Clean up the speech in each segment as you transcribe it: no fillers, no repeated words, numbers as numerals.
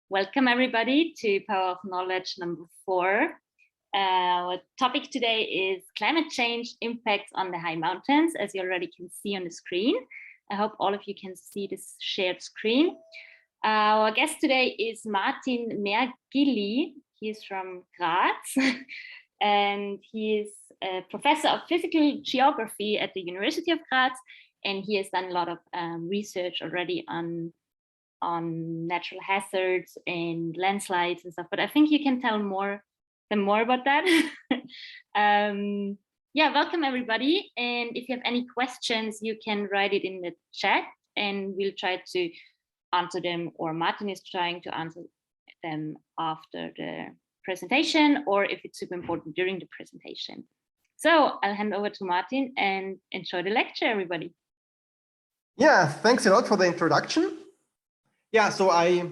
Welcome everybody to Power of Knowledge number 4. Our topic today is climate change impacts on the high mountains, as you already can see on the screen. I hope all of you can see this shared screen. Our guest today is Martin Mergili. He is from Graz and he is a professor of physical geography at the University of Graz, and he has done a lot of research already on natural hazards and landslides and stuff, but I think you can tell more about that. Yeah, welcome everybody. And if you have any questions, you can write it in the chat and we'll try to answer them, or Martin is trying to answer them after the presentation, or if it's super important during the presentation. So I'll hand over to Martin and enjoy the lecture, everybody. Yeah, thanks a lot for the introduction. Yeah, so I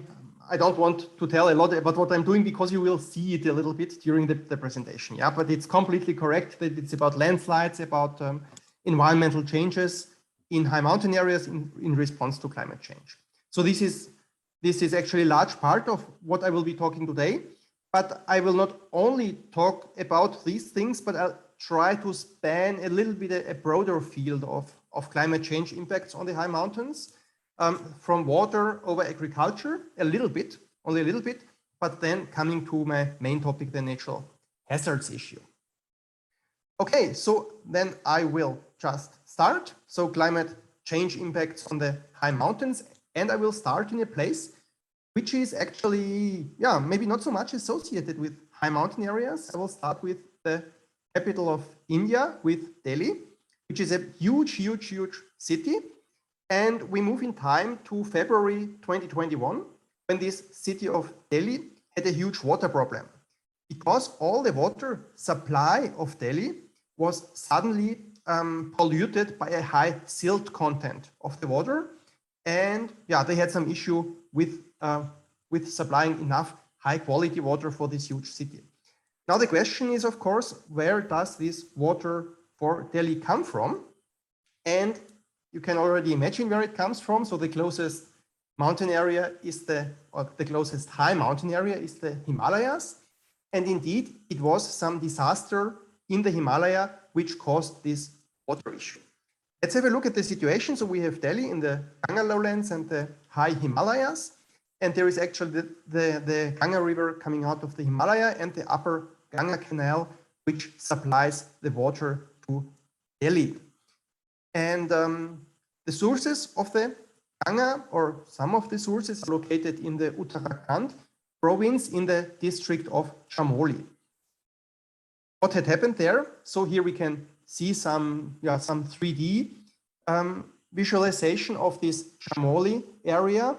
don't want to tell a lot about what I'm doing because you will see it a little bit during the presentation. Yeah, but it's completely correct that it's about landslides, about environmental changes in high mountain areas in response to climate change. So this is actually a large part of what I will be talking today. But I will not only talk about these things, but I'll try to span a little bit a broader field of climate change impacts on the high mountains. From water over agriculture, only a little bit, but then coming to my main topic, the natural hazards issue. Okay, so then I will just start. So climate change impacts on the high mountains, and I will start in a place which is actually, yeah, maybe not so much associated with high mountain areas. I will start with the capital of India, with Delhi, which is a huge city. And we move in time to February 2021, when this city of Delhi had a huge water problem, because all the water supply of Delhi was suddenly polluted by a high silt content of the water. And yeah, they had some issue with supplying enough high quality water for this huge city. Now the question is, of course, where does this water for Delhi come from? And you can already imagine where it comes from. So the closest mountain area is the closest high mountain area is the Himalayas. And indeed, it was some disaster in the Himalaya which caused this water issue. Let's have a look at the situation. So we have Delhi in the Ganga lowlands and the high Himalayas. And there is actually the Ganga river coming out of the Himalaya and the upper Ganga canal, which supplies the water to Delhi. And the sources of the Ganga, or some of the sources, are located in the Uttarakhand province in the district of Chamoli. What had happened there? So here we can see some 3D visualization of this Chamoli area,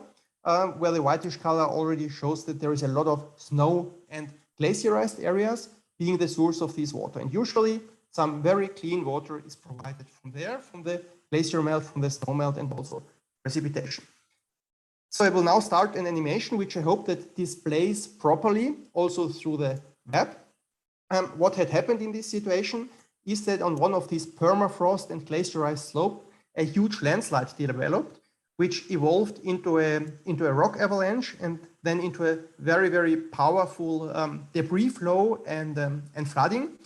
where the whitish color already shows that there is a lot of snow and glaciarized areas being the source of this water. And usually some very clean water is provided from there, from the glacier melt, from the snow melt, and also precipitation. So I will now start an animation which I hope that displays properly also through the web. What had happened in this situation is that on one of these permafrost and glaciarized slope, a huge landslide developed, which evolved into a rock avalanche and then into a very powerful debris flow and flooding,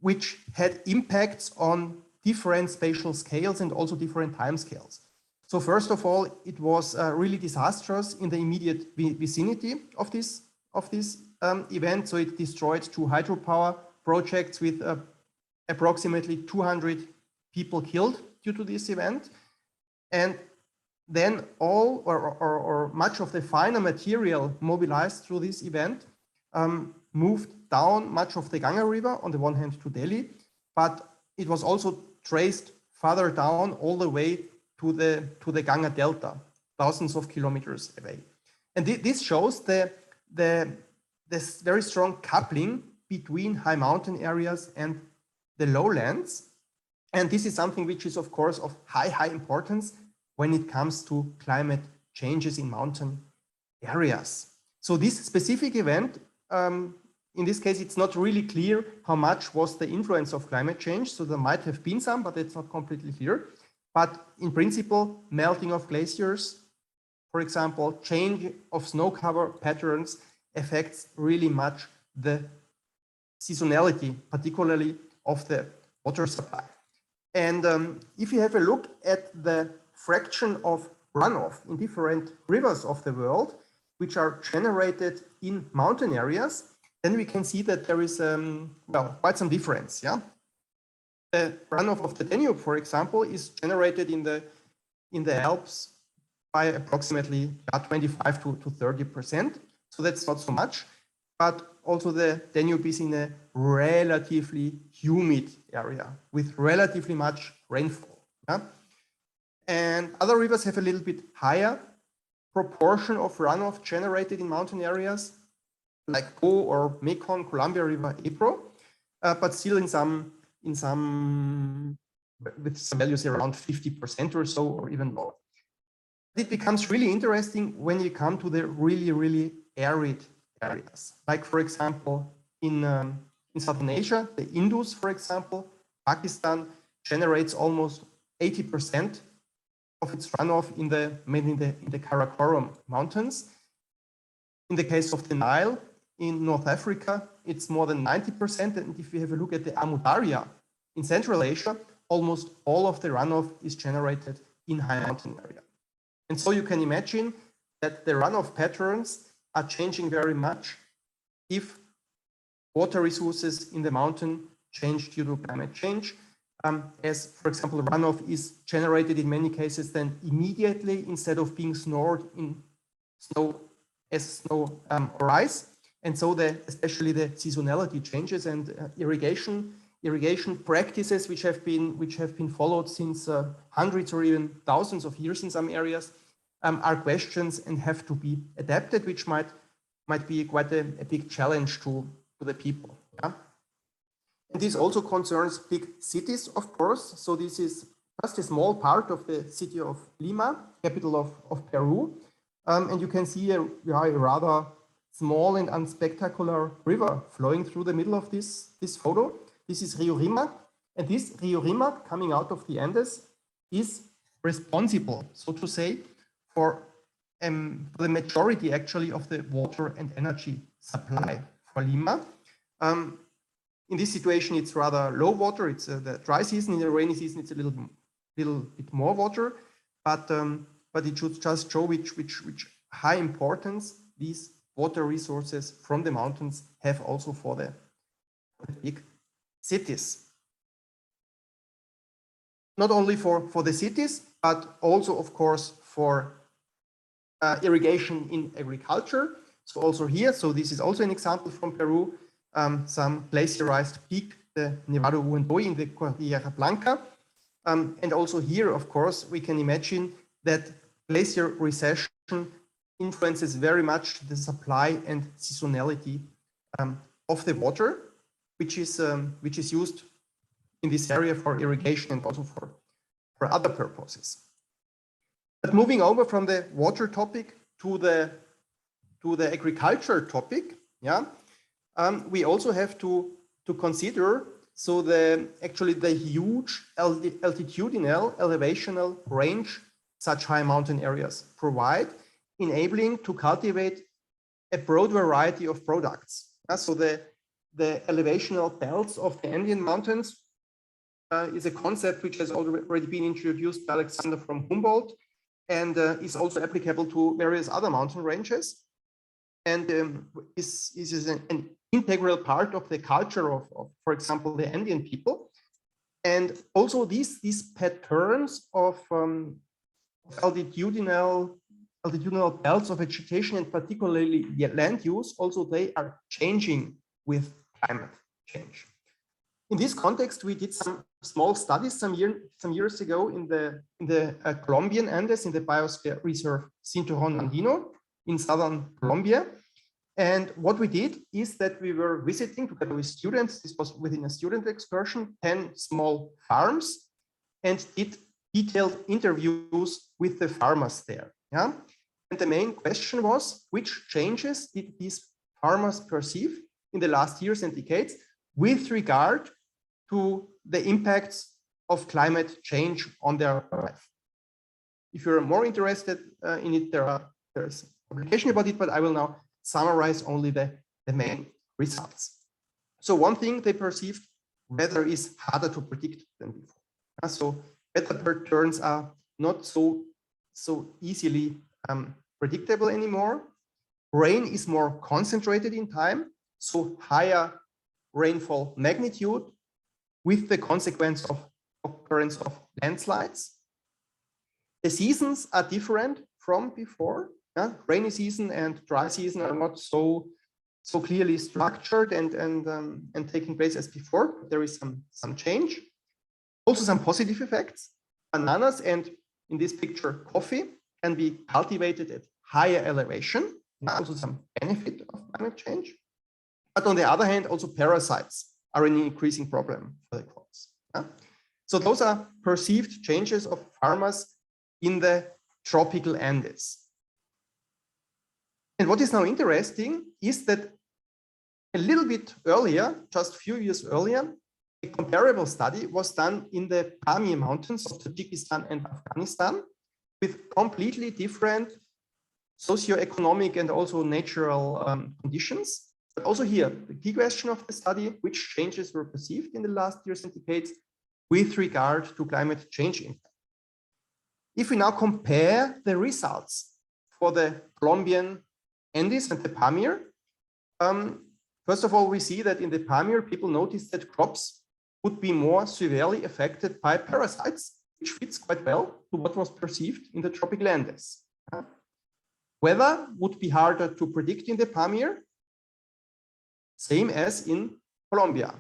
which had impacts on different spatial scales and also different time scales. So first of all, it was really disastrous in the immediate vicinity of this event. So it destroyed 2 hydropower projects with approximately 200 people killed due to this event. And then all or much of the finer material mobilized through this event moved down much of the Ganga river on the one hand to Delhi, but it was also traced further down all the way to the Ganga Delta, thousands of kilometers away. And this shows this very strong coupling between high mountain areas and the lowlands. And this is something which is, of course, of high importance when it comes to climate changes in mountain areas. So this specific event, in this case, it's not really clear how much was the influence of climate change. So there might have been some, but it's not completely clear. But in principle, melting of glaciers, for example, change of snow cover patterns affects really much the seasonality, particularly of the water supply. And if you have a look at the fraction of runoff in different rivers of the world, which are generated in mountain areas, then we can see that there is well, quite some difference. Yeah, the runoff of the Danube, for example, is generated in the Alps by approximately 25 to 30%. So that's not so much. But also the Danube is in a relatively humid area with relatively much rainfall. Yeah? And other rivers have a little bit higher proportion of runoff generated in mountain areas, like Po or Mekong, Columbia River, Ebro, but still with some values around 50% or so, or even more. It becomes really interesting when you come to the really arid areas, like for example in Southern Asia, the Indus, for example, Pakistan generates almost 80% of its runoff mainly in the Karakoram Mountains. In the case of the Nile in North Africa, it's more than 90%. And if you have a look at the Amu Darya in Central Asia, almost all of the runoff is generated in high mountain area. And so you can imagine that the runoff patterns are changing very much if water resources in the mountain change due to climate change. As, for example, runoff is generated in many cases then immediately instead of being stored in snow or ice. And so especially the seasonality changes and irrigation practices which have been followed since hundreds or even thousands of years in some areas are questions and have to be adapted, which might be quite a big challenge to the people. Yeah? And this also concerns big cities, of course. So this is just a small part of the city of Lima, capital of Peru. And you can see a rather small and unspectacular river flowing through the middle of this photo. This is Rio Rimac. And this Rio Rimac, coming out of the Andes, is responsible, so to say, for the majority actually of the water and energy supply for Lima. In this situation, it's rather low water. It's the dry season. In the rainy season, it's a little bit more water, but it should just show which high importance these water resources from the mountains have also for the big cities. Not only for the cities, but also, of course, for irrigation in agriculture. So also here, so this is also an example from Peru. Some glaciarized peak, the Nevado Huantoy in the Cordillera Blanca. And also here, of course, we can imagine that glacier recession influences very much the supply and seasonality of the water, which is used in this area for irrigation and also for other purposes. But moving over from the water topic to the agriculture topic, yeah. We also have to consider actually the huge altitudinal elevational range such high mountain areas provide, enabling to cultivate a broad variety of products. So the elevational belts of the Andean mountains is a concept which has already been introduced by Alexander from Humboldt and is also applicable to various other mountain ranges. And this is an integral part of the culture of, for example, the Andean people. And also these patterns of altitudinal belts of vegetation and particularly the land use, also they are changing with climate change. In this context, we did some small studies some years ago in the Colombian Andes, in the biosphere reserve Cinturón Andino in southern Colombia. And what we did is that we were visiting together with students, this was within a student excursion, 10 small farms, and did detailed interviews with the farmers there. Yeah? And the main question was, which changes did these farmers perceive in the last years and decades with regard to the impacts of climate change on their life? If you're more interested in it, there's publication about it, but I will now summarize only the main results. So one thing they perceived, weather is harder to predict than before. So weather patterns are not so easily predictable anymore. Rain is more concentrated in time, so higher rainfall magnitude with the consequence of occurrence of landslides. The seasons are different from before. Rainy season and dry season are not so clearly structured and taking place as before. There is some change. Also some positive effects. Bananas and in this picture coffee can be cultivated at higher elevation. Also some benefit of climate change. But on the other hand, also parasites are an increasing problem for the crops. So those are perceived changes of farmers in the tropical Andes. And what is now interesting is that a little bit earlier, just a few years earlier, a comparable study was done in the Pamir Mountains of Tajikistan and Afghanistan with completely different socioeconomic and also natural conditions. But also here, the key question of the study, which changes were perceived in the last years and decades with regard to climate change impact. If we now compare the results for the Colombian Andes and the Pamir, first of all, we see that in the Pamir, people noticed that crops would be more severely affected by parasites, which fits quite well to what was perceived in the tropical Andes. Weather would be harder to predict in the Pamir, same as in Colombia.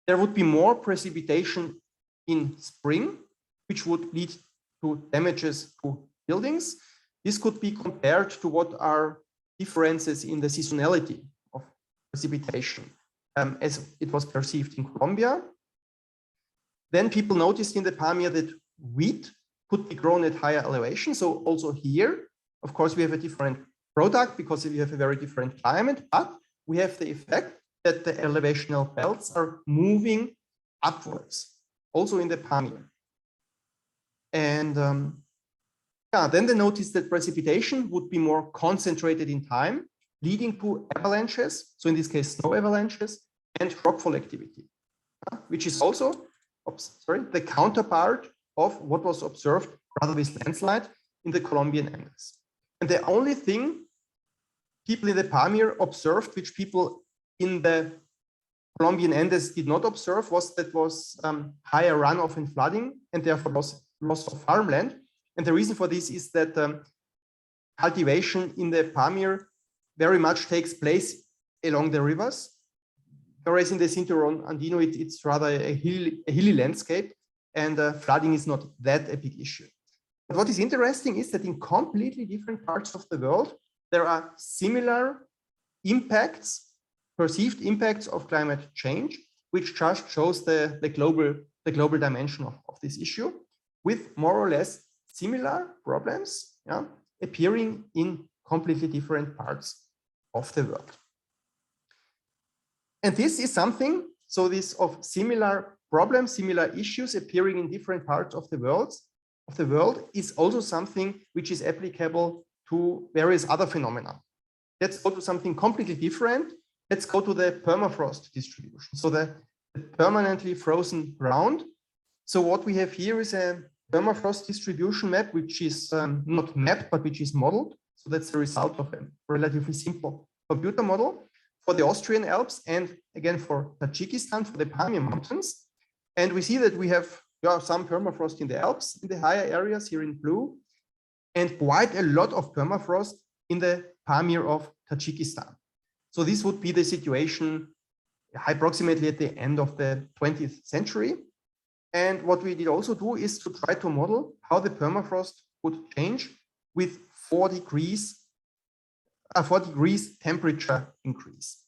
There would be more precipitation in spring, which would lead to damages to buildings. This could be compared to what are differences in the seasonality of precipitation as it was perceived in Colombia. Then people noticed in the Pamir that wheat could be grown at higher elevation. So also here, of course, we have a different product because we have a very different climate, but we have the effect that the elevational belts are moving upwards, also in the Pamir. And then they noticed that precipitation would be more concentrated in time, leading to avalanches, so in this case, snow avalanches, and rockfall activity, which is also, the counterpart of what was observed rather with landslide in the Colombian Andes. And the only thing people in the Pamir observed, which people in the Colombian Andes did not observe, was higher runoff and flooding, and therefore loss of farmland. And the reason for this is that cultivation in the Pamir very much takes place along the rivers, whereas in the Cinturón Andino, it's rather a hilly landscape, and flooding is not that a big issue. But what is interesting is that in completely different parts of the world, there are similar impacts, perceived impacts of climate change, which just shows the global dimension of this issue, with more or less similar problems appearing in completely different parts of the world. And this is something, so this of similar problems, similar issues appearing in different parts of the world is also something which is applicable to various other phenomena. Let's go to something completely different. Let's go to the permafrost distribution. So the permanently frozen ground. So what we have here is a permafrost distribution map, which is not mapped, but which is modeled. So that's the result of a relatively simple computer model for the Austrian Alps and again for Tajikistan, for the Pamir Mountains. And we see that we have some permafrost in the Alps, in the higher areas here in blue, and quite a lot of permafrost in the Pamir of Tajikistan. So this would be the situation approximately at the end of the 20th century. And what we did also do is to try to model how the permafrost would change with 4 degrees temperature increase.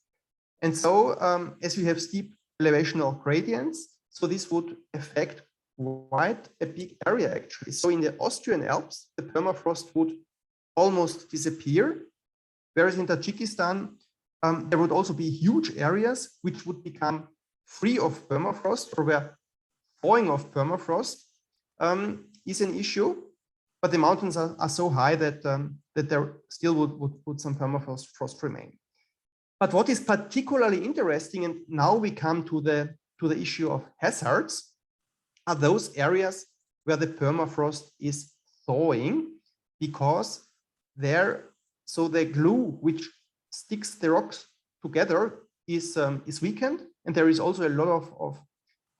And so as we have steep elevational gradients, so this would affect quite a big area actually. So in the Austrian Alps, the permafrost would almost disappear, whereas in Tajikistan, there would also be huge areas which would become free of permafrost, or where thawing of permafrost is an issue. but the mountains are so high that that there still would some permafrost remain. But what is particularly interesting, and now we come to the issue of hazards, are those areas where the permafrost is thawing, because so the glue which sticks the rocks together is weakened, and there is also a lot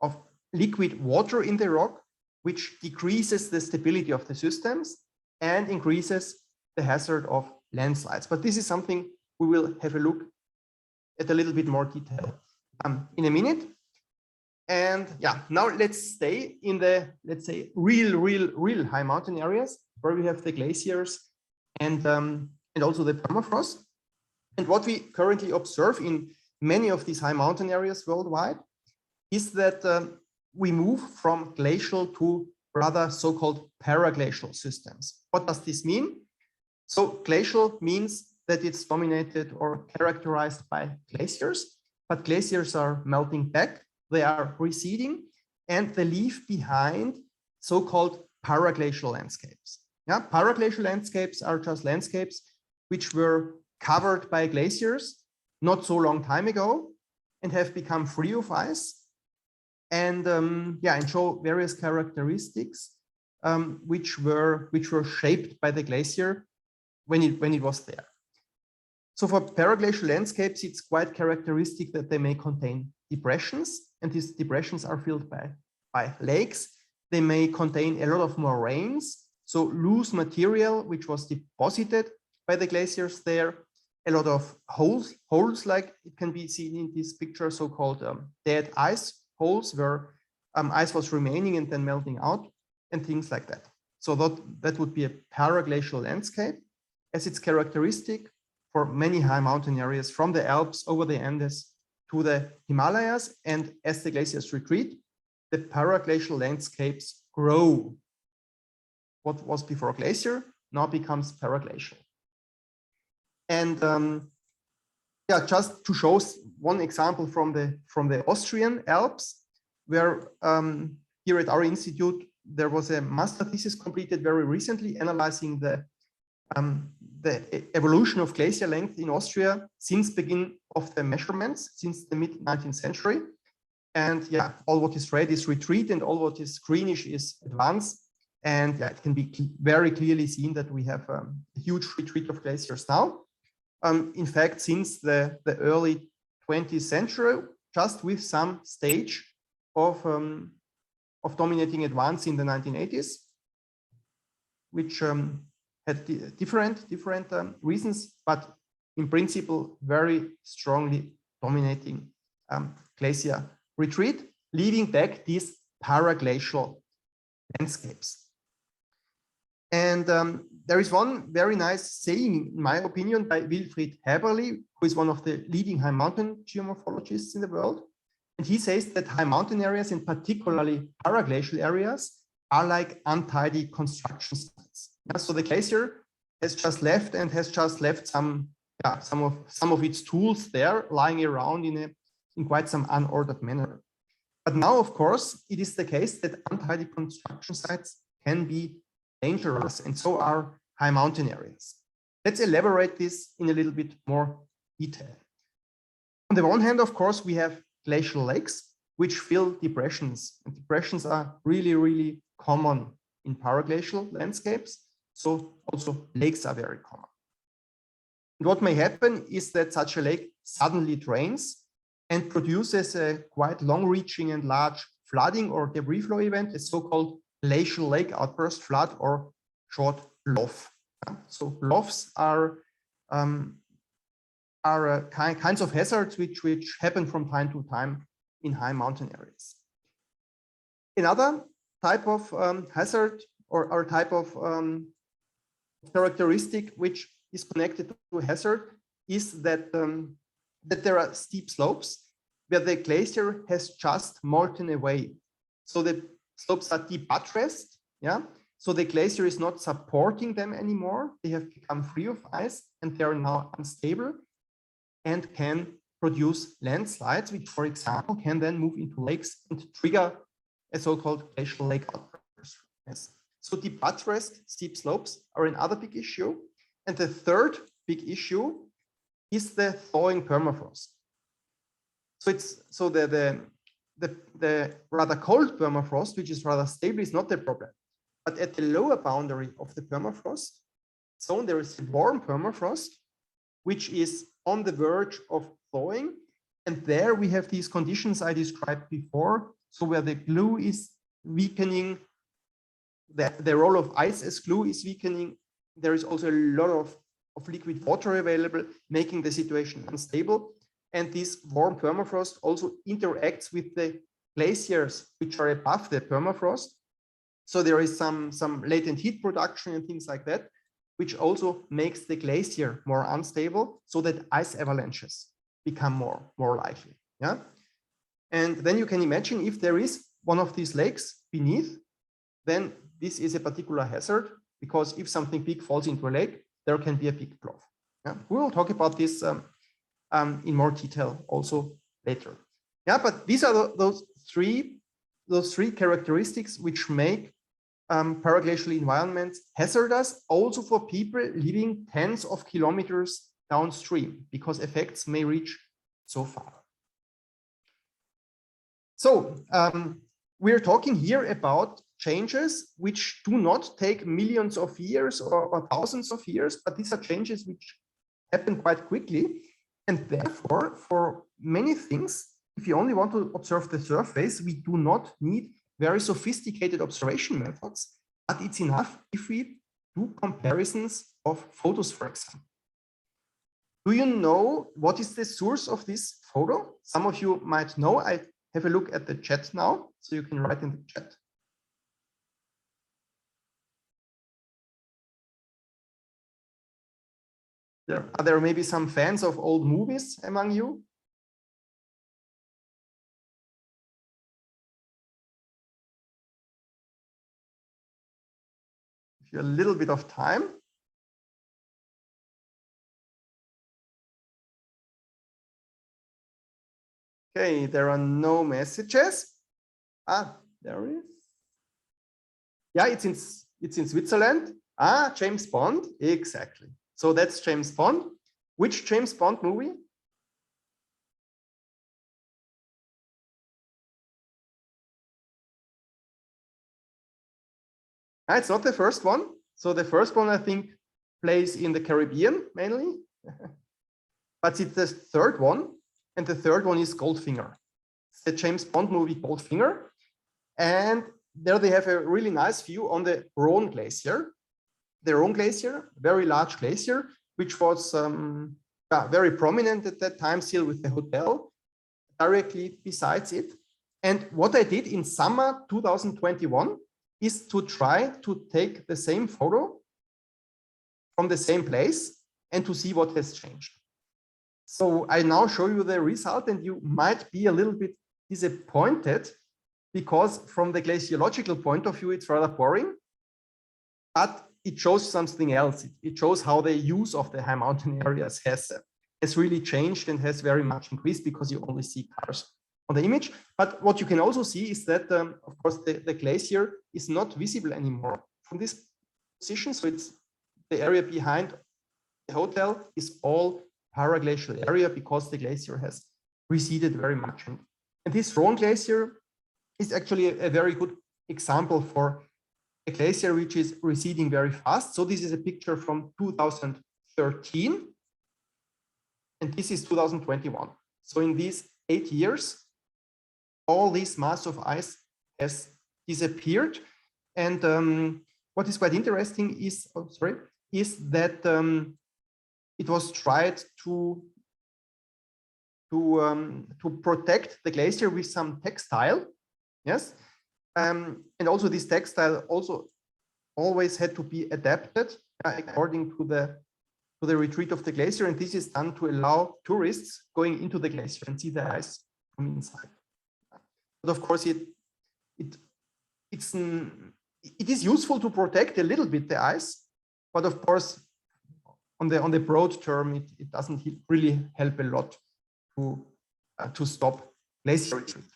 of liquid water in the rock, which decreases the stability of the systems and increases the hazard of landslides. But this is something we will have a look at a little bit more detail in a minute. And yeah, now let's stay in the, let's say, real high mountain areas where we have the glaciers and also the permafrost. And what we currently observe in many of these high mountain areas worldwide is that we move from glacial to rather so-called paraglacial systems. What does this mean? So glacial means that it's dominated or characterized by glaciers, but glaciers are melting back, they are receding, and they leave behind so-called paraglacial landscapes. Yeah, paraglacial landscapes are just landscapes which were covered by glaciers not so long time ago and have become free of ice, and and show various characteristics which were shaped by the glacier when it was there. So for paraglacial landscapes, it's quite characteristic that they may contain depressions, and these depressions are filled by lakes. They may contain a lot of moraines, so loose material which was deposited by the glaciers there, a lot of holes like it can be seen in this picture, so-called dead ice holes where ice was remaining and then melting out, and things like that. So that would be a paraglacial landscape, as it's characteristic for many high mountain areas from the Alps over the Andes to the Himalayas. And as the glaciers retreat, the paraglacial landscapes grow. What was before glacier now becomes paraglacial. And just to show one example from the Austrian Alps, where here at our institute there was a master thesis completed very recently analyzing the evolution of glacier length in Austria since begin of the measurements, since the mid-19th century. And yeah, all what is red is retreat and all what is greenish is advance. And yeah, it can be very clearly seen that we have a huge retreat of glaciers now. In fact, since the early 20th century, just with some stage of dominating advance in the 1980s, which had different reasons, but in principle, very strongly dominating glacier retreat, leaving back these paraglacial landscapes. And there is one very nice saying, in my opinion, by Wilfried Haberli, who is one of the leading high mountain geomorphologists in the world. And he says that high mountain areas, and particularly paraglacial areas, are like untidy construction sites. Yeah, so the glacier has just left some of its tools there lying around in quite some unordered manner. But now, of course, it is the case that untidy construction sites can be dangerous, and so are high mountain areas. Let's elaborate this in a little bit more detail. On the one hand, of course, we have glacial lakes, which fill depressions, and depressions are really common in paraglacial landscapes. So also lakes are very common. And what may happen is that such a lake suddenly drains and produces a quite long-reaching and large flooding or debris flow event, a so-called glacial lake outburst flood, or short LOF. So LOFs are kinds of hazards which happen from time to time in high mountain areas. Another type of hazard or type of characteristic which is connected to hazard is that there are steep slopes where the glacier has just molten away. So the slopes are debuttressed, yeah. So the glacier is not supporting them anymore. They have become free of ice and they are now unstable and can produce landslides, which, for example, can then move into lakes and trigger a so-called glacial lake outburst. Yes. So the buttressed steep slopes are another big issue. And the third big issue is the thawing permafrost. So the rather cold permafrost, which is rather stable, is not the problem. But at the lower boundary of the permafrost zone, there is a warm permafrost, which is on the verge of thawing. And there we have these conditions I described before. So where the glue is weakening, the role of ice as glue is weakening. There is also a lot of liquid water available, making the situation unstable. And this warm permafrost also interacts with the glaciers, which are above the permafrost. So there is some latent heat production and things like that, which also makes the glacier more unstable, so that ice avalanches become more likely. Yeah. And then you can imagine, if there is one of these lakes beneath, then this is a particular hazard, because if something big falls into a lake, there can be a big blow. Yeah. We will talk about this in more detail also later. Yeah, but these are those three characteristics which make paraglacial environments hazardous, also for people living tens of kilometers downstream, because effects may reach so far. So we're talking here about changes which do not take millions of years or thousands of years, but these are changes which happen quite quickly. And therefore, for many things, if you only want to observe the surface, we do not need very sophisticated observation methods, but it's enough if we do comparisons of photos, for example. Do you know what is the source of this photo? Some of you might know. I have a look at the chat now, so you can write in the chat. Are there maybe some fans of old movies among you? If you have a little bit of time. Okay, there are no messages. Ah, there is. Yeah, it's in Switzerland. Ah, James Bond, exactly. So that's James Bond. Which James Bond movie? Ah, it's not the first one. So the first one, I think, plays in the Caribbean mainly. But it's the third one. And the third one is Goldfinger. It's the James Bond movie Goldfinger. And there they have a really nice view on the Rhone Glacier. The Rhone Glacier, very large glacier, which was very prominent at that time, still with the hotel directly besides it. And what I did in summer 2021 is to try to take the same photo from the same place and to see what has changed. So I now show you the result, and you might be a little bit disappointed, because from the glaciological point of view, it's rather boring, but it shows something else. It shows how the use of the high mountain areas has really changed and has very much increased, because you only see cars on the image. But what you can also see is that, of course, the glacier is not visible anymore from this position. So it's the area behind the hotel is all paraglacial area, because the glacier has receded very much. And this Rhone Glacier is actually a very good example for a glacier which is receding very fast. So this is a picture from 2013, and this is 2021. So in these 8 years, all this mass of ice has disappeared. And what is quite interesting is, that it was tried to protect the glacier with some textile. Yes. And also this textile also always had to be adapted according to the retreat of the glacier. And this is done to allow tourists going into the glacier and see the ice from inside. But of course, it is useful to protect a little bit the ice, but of course, on the broad term, it doesn't really help a lot to stop glacier retreat.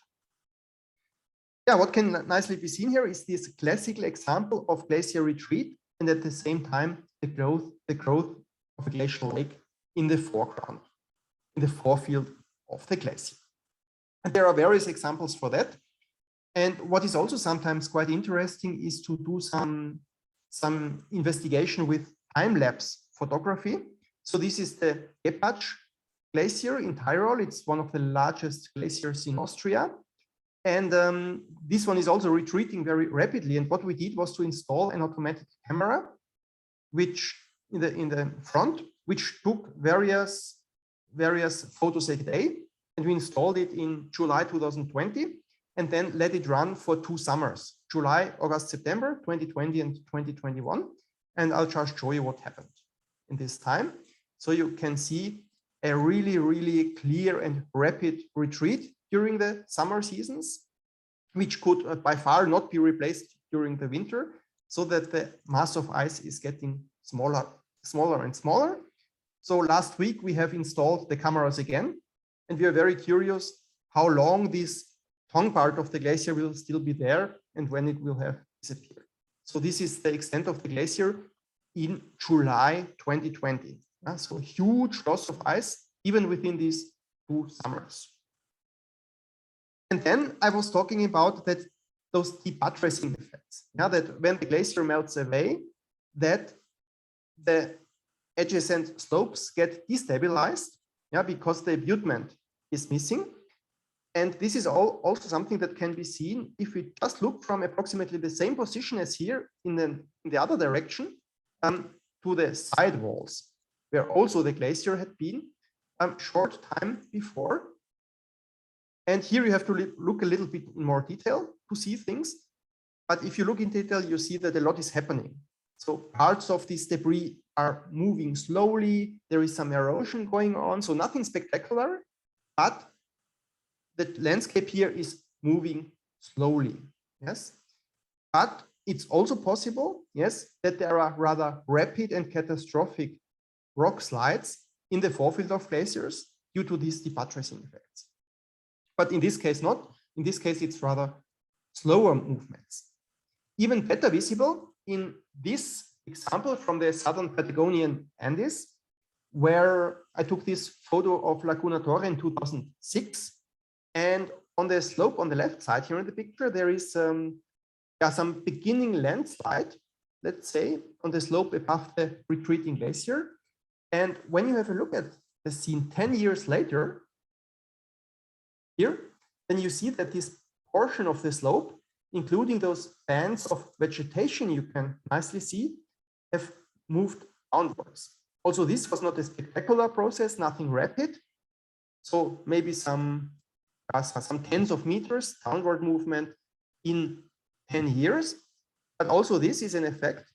Yeah, what can nicely be seen here is this classical example of glacier retreat, and at the same time, the growth of a glacial lake in the foreground, in the forefield of the glacier. And there are various examples for that. And what is also sometimes quite interesting is to do some investigation with time-lapse photography. So this is the Gepatsch Glacier in Tyrol. It's one of the largest glaciers in Austria. And this one is also retreating very rapidly. And what we did was to install an automatic camera, which in the front, which took various photos a day. And we installed it in July 2020, and then let it run for 2 summers, July, August, September, 2020 and 2021. And I'll just show you what happened in this time. So you can see a really, really clear and rapid retreat during the summer seasons, which could by far not be replaced during the winter, so that the mass of ice is getting smaller and smaller. So last week we have installed the cameras again, and we are very curious how long this tongue part of the glacier will still be there and when it will have disappeared. So this is the extent of the glacier in July 2020. So huge loss of ice, even within these 2 summers. And then I was talking about that those debuttressing effects, that when the glacier melts away, that the adjacent slopes get destabilized, because the abutment is missing. And this is also something that can be seen if we just look from approximately the same position as here in the other direction to the side walls, where also the glacier had been short time before. And here you have to look a little bit in more detail to see things. But if you look in detail, you see that a lot is happening. So parts of this debris are moving slowly. There is some erosion going on. So nothing spectacular, but the landscape here is moving slowly. Yes. But it's also possible, yes, that there are rather rapid and catastrophic rock slides in the forefield of glaciers due to these debuttressing effects. But in this case, not. In this case, it's rather slower movements. Even better visible in this example from the southern Patagonian Andes, where I took this photo of Laguna Torre in 2006. And on the slope on the left side here in the picture, there is some beginning landslide, let's say, on the slope above the retreating glacier. And when you have a look at the scene 10 years later, here, then you see that this portion of the slope, including those bands of vegetation you can nicely see, have moved downwards. Also, this was not a spectacular process, nothing rapid. So maybe some tens of meters downward movement in 10 years. But also this is an effect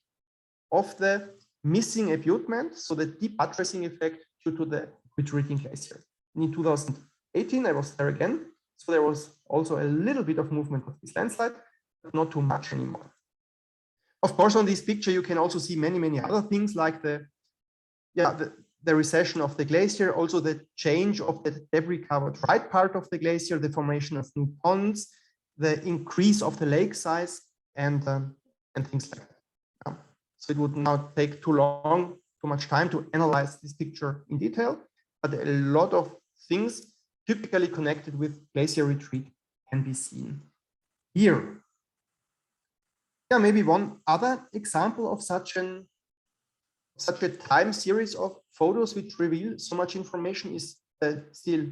of the missing abutment, so the debuttressing effect due to the retreating glacier. And in 2018, I was there again. So there was also a little bit of movement of this landslide, but not too much anymore. Of course, on this picture, you can also see many, many other things like the recession of the glacier, also the change of the debris-covered right part of the glacier, the formation of new ponds, the increase of the lake size, and things like that. So it would not take too much time to analyze this picture in detail, but a lot of things typically connected with glacier retreat can be seen here. Yeah, maybe one other example of such a time series of photos which reveal so much information is the still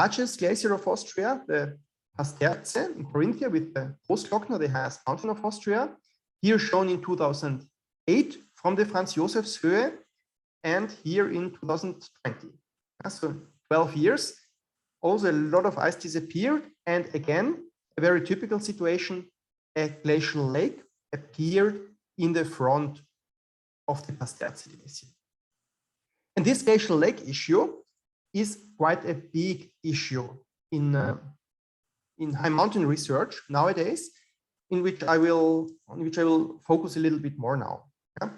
largest glacier of Austria, the Pasterze in Carinthia with the Großglockner, the highest mountain of Austria, here shown in 2008 from the Franz-Josefs-Höhe, and here in 2020. So 12 years, also a lot of ice disappeared, and again, a very typical situation, a glacial lake appeared in the front of the Pasterze glacier. And this glacial lake issue is quite a big issue in high mountain research nowadays, on which I will focus a little bit more now. Yeah?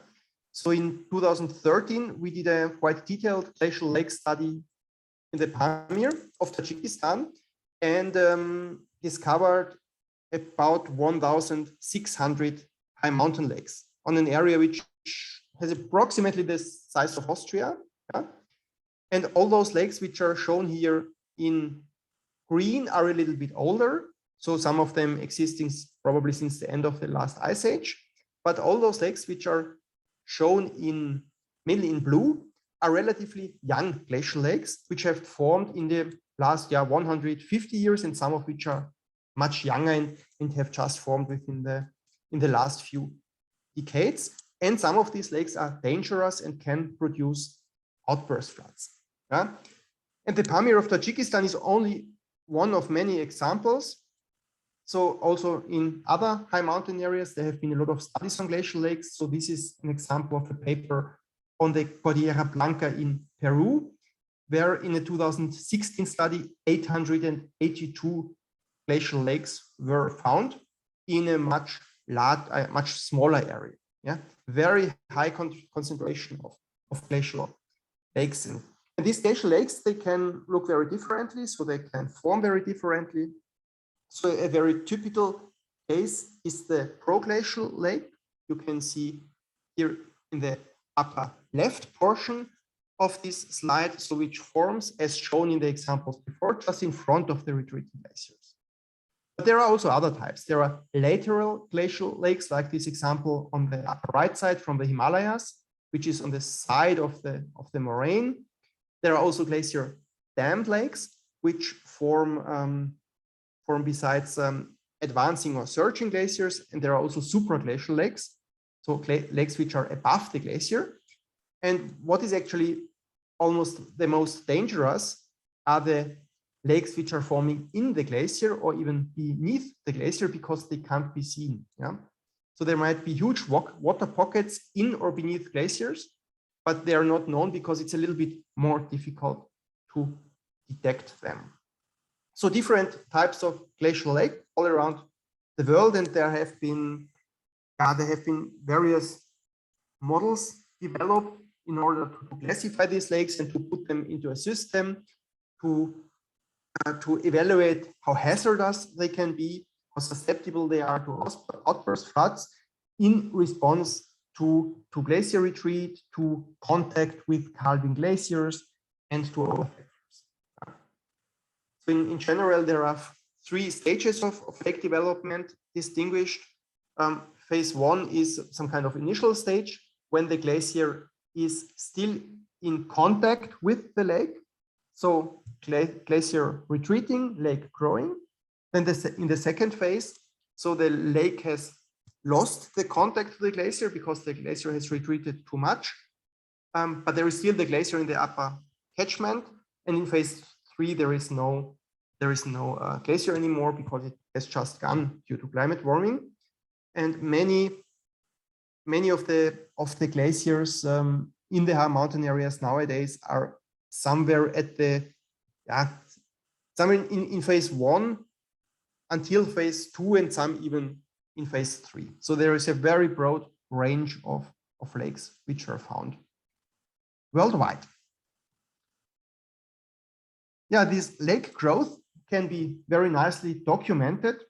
So in 2013, we did a quite detailed glacial lake study in the Pamir of Tajikistan, and discovered about 1,600 high mountain lakes on an area which has approximately the size of Austria. Yeah? And all those lakes which are shown here in green are a little bit older. So some of them existing probably since the end of the last ice age. But all those lakes which are shown in mainly in blue are relatively young glacial lakes, which have formed in the last 150 years, and some of which are much younger and have just formed within in the last few decades. And some of these lakes are dangerous and can produce outburst floods. Yeah? And the Pamir of Tajikistan is only one of many examples. So also in other high mountain areas, there have been a lot of studies on glacial lakes. So this is an example of a paper on the Cordillera Blanca in Peru, where in a 2016 study, 882 glacial lakes were found in a much smaller area. Yeah, very high concentration of glacial lakes. And these glacial lakes, they can look very differently, so they can form very differently. So a very typical case is the proglacial lake. You can see here in the upper left portion of this slide, so which forms as shown in the examples before, just in front of the retreating glaciers. But there are also other types. There are lateral glacial lakes, like this example on the upper right side from the Himalayas, which is on the side of the moraine. There are also glacier dammed lakes, which form besides advancing or surging glaciers, and there are also supraglacial lakes, so lakes which are above the glacier. And what is actually almost the most dangerous are the lakes which are forming in the glacier or even beneath the glacier because they can't be seen. Yeah? So there might be huge water pockets in or beneath glaciers, but they are not known because it's a little bit more difficult to detect them. So different types of glacial lake all around the world, and there have been various models developed in order to classify these lakes and to put them into a system to evaluate how hazardous they can be, how susceptible they are to outburst floods in response to glacier retreat, to contact with calving glaciers, and to other factors. So in general, there are 3 stages of lake development distinguished. Phase 1 is some kind of initial stage when the glacier is still in contact with the lake. So glacier retreating, lake growing. Then in the second phase, so the lake has lost the contact to the glacier because the glacier has retreated too much. But there is still the glacier in the upper catchment. And in phase 3, there is no glacier anymore because it has just gone due to climate warming. And many of the glaciers in the high mountain areas nowadays are somewhere at somewhere in phase 1 until phase 2, and some even in phase 3. So there is a very broad range of lakes which are found worldwide. Yeah, this lake growth can be very nicely documented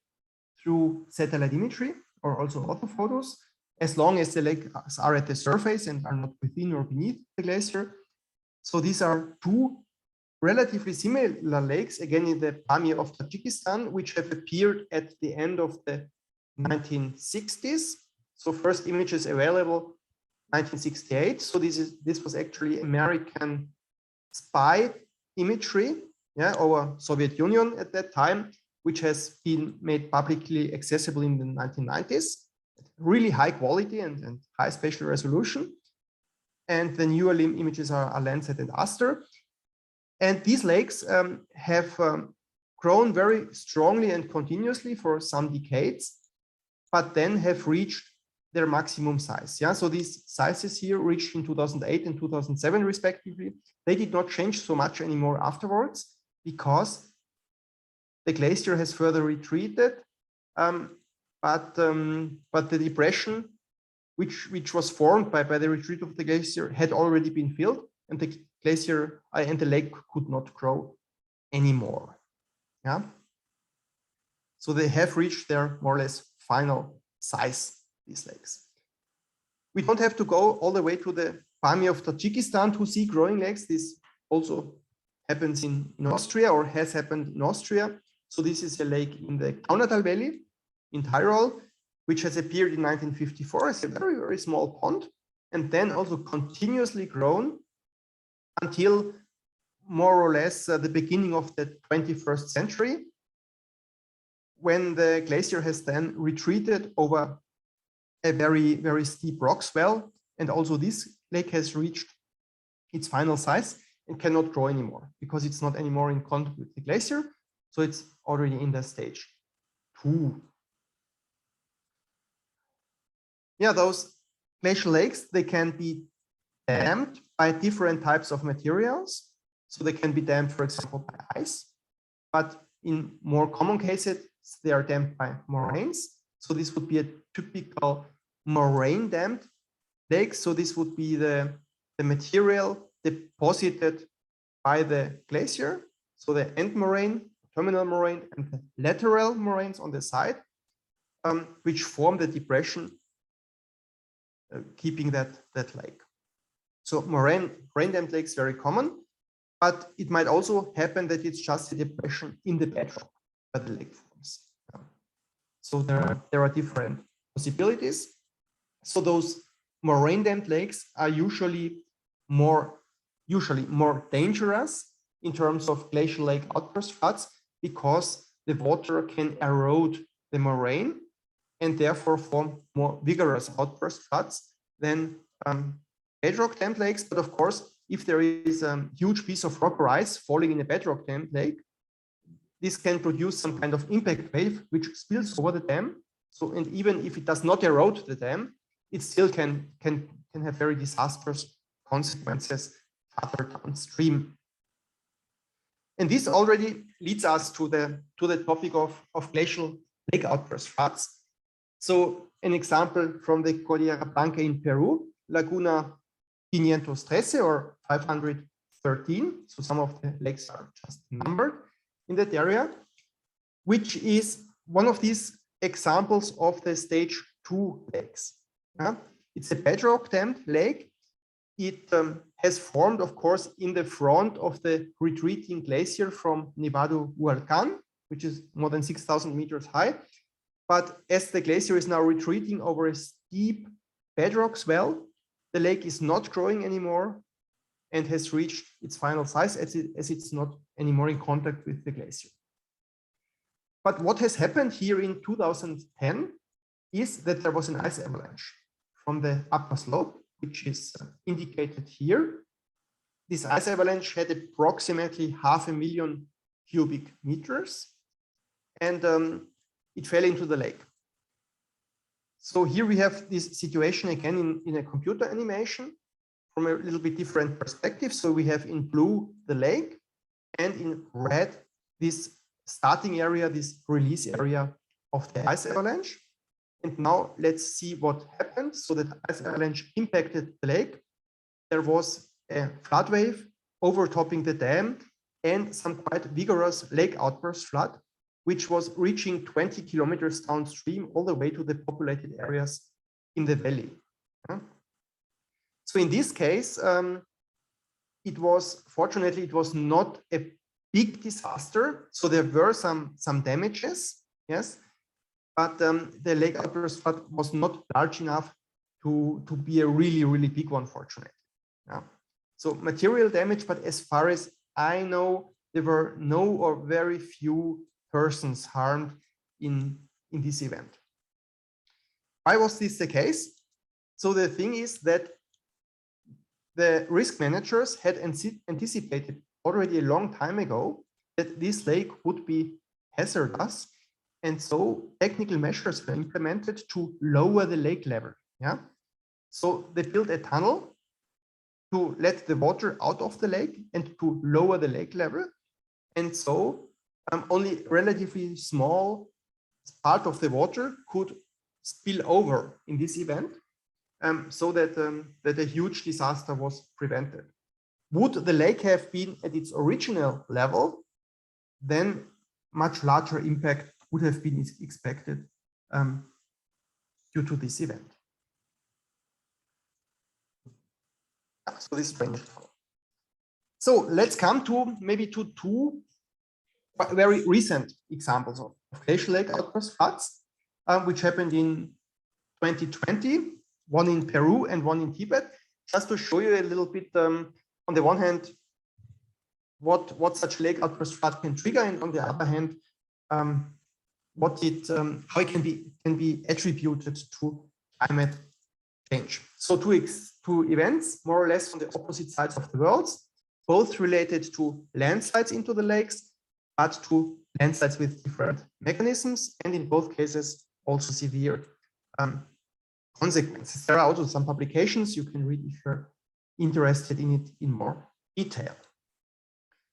through satellite imagery or also orthophotos, as long as the lakes are at the surface and are not within or beneath the glacier. So these are 2 relatively similar lakes, again in the Pamir of Tajikistan, which have appeared at the end of the 1960s. So first images available 1968. So this was actually American spy imagery, over Soviet Union at that time, which has been made publicly accessible in the 1990s. Really high quality and high spatial resolution. And the newer images are Landsat and Aster. And these lakes have grown very strongly and continuously for some decades, but then have reached their maximum size. Yeah, so these sizes here reached in 2008 and 2007 respectively. They did not change so much anymore afterwards because the glacier has further retreated, but the depression which was formed by the retreat of the glacier had already been filled, and the glacier and the lake could not grow anymore. Yeah. So they have reached their more or less final size, these lakes. We don't have to go all the way to the Pamir of Tajikistan to see growing lakes. This also happens in Austria, or has happened in Austria. So this is a lake in the Kaunertal Valley in Tyrol, which has appeared in 1954 as a very, very small pond, and then also continuously grown until more or less the beginning of the 21st century, when the glacier has then retreated over a very, very steep rock swell. And also this lake has reached its final size and cannot grow anymore because it's not anymore in contact with the glacier. So it's already in the stage 2. Yeah, those glacial lakes, they can be dammed by different types of materials. So they can be dammed, for example, by ice, but in more common cases, they are dammed by moraines. So this would be a typical moraine dammed lake. So this would be the material deposited by the glacier. So the end moraine, terminal moraine, and the lateral moraines on the side, which form the depression, keeping that lake. So moraine dammed lakes very common, but it might also happen that it's just a depression in the bedrock that the lake forms. So there are different possibilities. So those moraine dammed lakes are usually more dangerous in terms of glacial lake outburst floods, because the water can erode the moraine and therefore form more vigorous outburst floods than bedrock dammed lakes. But of course, if there is a huge piece of rock or ice falling in a bedrock dammed lake, this can produce some kind of impact wave which spills over the dam. So, and even if it does not erode the dam, it still can have very disastrous consequences further downstream. And this already leads us to the topic of glacial lake outburst floods. So an example from the Cordillera Blanca in Peru, Laguna 513 or 513. So some of the lakes are just numbered in that area, which is one of these examples of the stage 2 lakes. It's a bedrock dammed lake. It has formed, of course, in the front of the retreating glacier from Nevado Hualcan, which is more than 6,000 meters high. But as the glacier is now retreating over a steep bedrock swell, the lake is not growing anymore and has reached its final size as it's not anymore in contact with the glacier. But what has happened here in 2010 is that there was an ice avalanche from the upper slope, which is indicated here. This ice avalanche had approximately 500,000 cubic meters, and it fell into the lake. So here we have this situation again in a computer animation from a little bit different perspective. So we have in blue the lake, and in red this starting area, this release area of the ice avalanche. And now let's see what happened. So the ice avalanche impacted the lake. There was a flood wave overtopping the dam and some quite vigorous lake outburst flood, which was reaching 20 kilometers downstream all the way to the populated areas in the valley. So in this case, fortunately, it was not a big disaster. So there were some damages, yes, but the lake outburst flood was not large enough to be a really, really big one, fortunately. Yeah. So material damage, but as far as I know, there were no or very few persons harmed in this event. Why was this the case? So the thing is that the risk managers had anticipated already a long time ago that this lake would be hazardous, and so technical measures were implemented to lower the lake level. Yeah, so they built a tunnel to let the water out of the lake and to lower the lake level, and so only relatively small part of the water could spill over in this event, so that a huge disaster was prevented. Would the lake have been at its original level, then much larger impact would have been expected due to this event. So this drainage. So let's come to maybe to two very recent examples of glacial lake outburst floods, which happened in 2020, one in Peru and one in Tibet, just to show you a little bit, on the one hand, what such lake outburst flood can trigger, and on the other hand, how it can be attributed to climate change. So two events, more or less on the opposite sides of the world, both related to landslides into the lakes, but to landslides with different mechanisms, and in both cases also severe consequences. There are also some publications you can read if you're interested in it in more detail.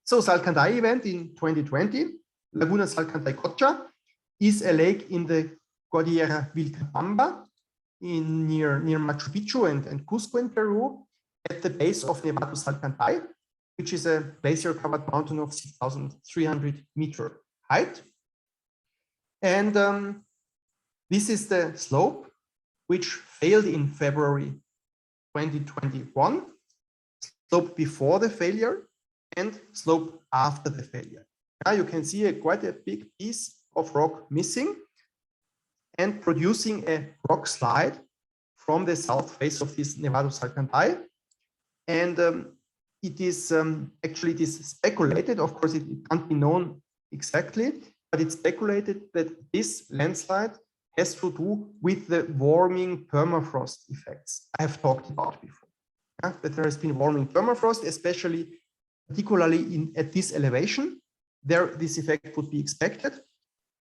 So Salcantay event in 2020, Laguna Salcantay-Cocha is a lake in the Cordillera Vilcabamba near Machu Picchu and Cusco in Peru, at the base of Nevado Salcantay, which is a glacier-covered mountain of 6,300 meter height. And this is the slope which failed in February 2021, slope before the failure and slope after the failure. Now you can see quite a big piece of rock missing and producing a rock slide from the south face of this Nevado Salcantay. And it is speculated, of course it can't be known exactly, but it's speculated that this landslide has to do with the warming permafrost effects I have talked about before. Yeah? That there has been warming permafrost, particularly at this elevation. There, this effect would be expected,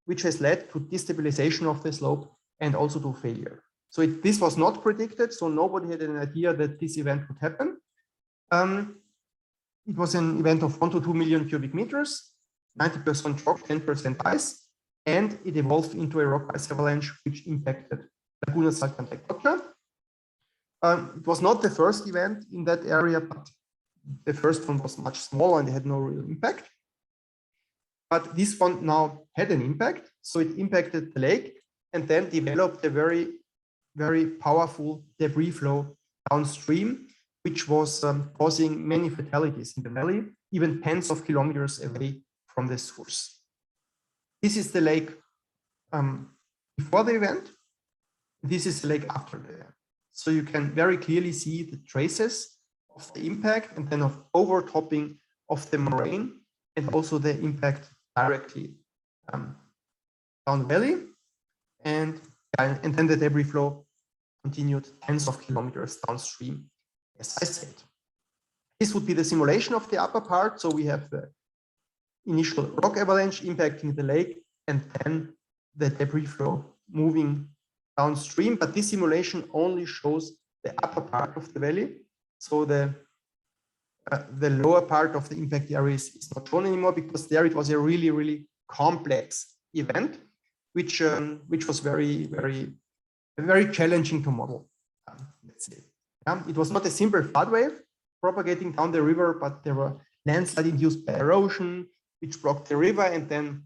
which has led to destabilization of the slope and also to failure. So this was not predicted, so nobody had an idea that this event would happen. It was an event of 1 to 2 million cubic meters, 90% rock, 10% ice, and it evolved into a rock ice avalanche which impacted Laguna Salcantay-Cocha. It was not the first event in that area, but the first one was much smaller and had no real impact. But this one now had an impact, so it impacted the lake and then developed a very, very powerful debris flow downstream, which was causing many fatalities in the valley, even tens of kilometers away from the source. This is the lake before the event. This is the lake after the event. So you can very clearly see the traces of the impact and then of overtopping of the moraine, and also the impact directly down the valley. And then the debris flow continued tens of kilometers downstream, as I said. This would be the simulation of the upper part. So we have the initial rock avalanche impacting the lake, and then the debris flow moving downstream. But this simulation only shows the upper part of the valley. So the lower part of the impact area is not shown anymore, because there it was a really, really complex event, which was very, very, very challenging to model. Let's say, it was not a simple flood wave propagating down the river, but there were landslides induced by erosion, which blocked the river, and then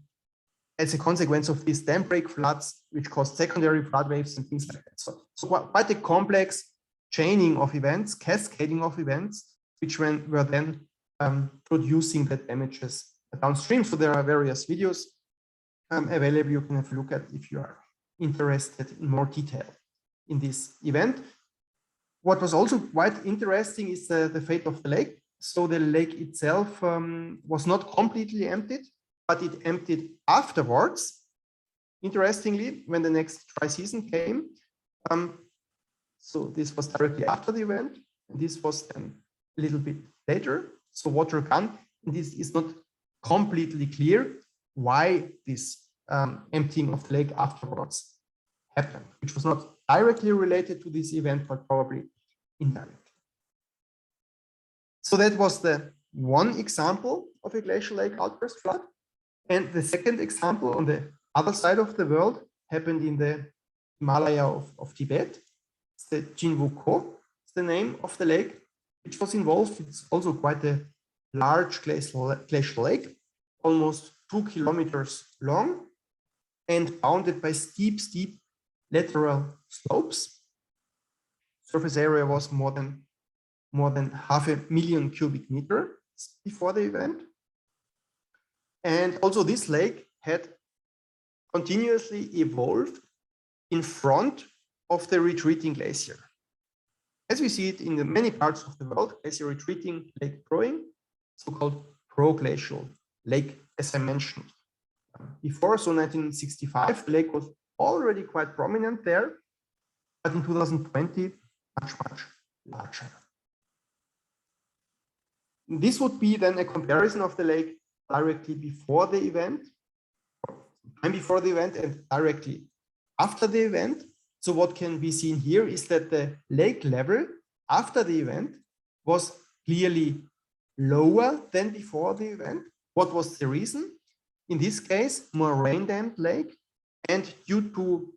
as a consequence of these dam break floods, which caused secondary flood waves and things like that. So quite a complex chaining of events, cascading of events, which were then producing the damages downstream. So there are various videos available you can have a look at if you are interested in more detail in this event. What was also quite interesting is the fate of the lake. So the lake itself was not completely emptied, but it emptied afterwards. Interestingly, when the next dry season came, so this was directly after the event, and this was then a little bit later. So water gone, and this is not completely clear why this emptying of the lake afterwards happened, which was not directly related to this event, but probably indirectly. So that was the one example of a glacial lake outburst flood. And the second example on the other side of the world happened in the Himalaya of Tibet. It's the Jinwu-ko, it's the name of the lake which was involved. It's also quite a large glacial lake, almost 2 kilometers long. and bounded by steep lateral slopes. Surface area was more than 500,000 cubic meters before the event. And also this lake had continuously evolved in front of the retreating glacier. As we see it in the many parts of the world, glacier retreating, lake growing, so-called proglacial lake, as I mentioned before. So 1965, the lake was already quite prominent there, but in 2020, much larger. This would be then a comparison of the lake directly before the event, and before the event, and directly after the event. So what can be seen here is that the lake level after the event was clearly lower than before the event. What was the reason? In this case, more rain-dammed lake, and due to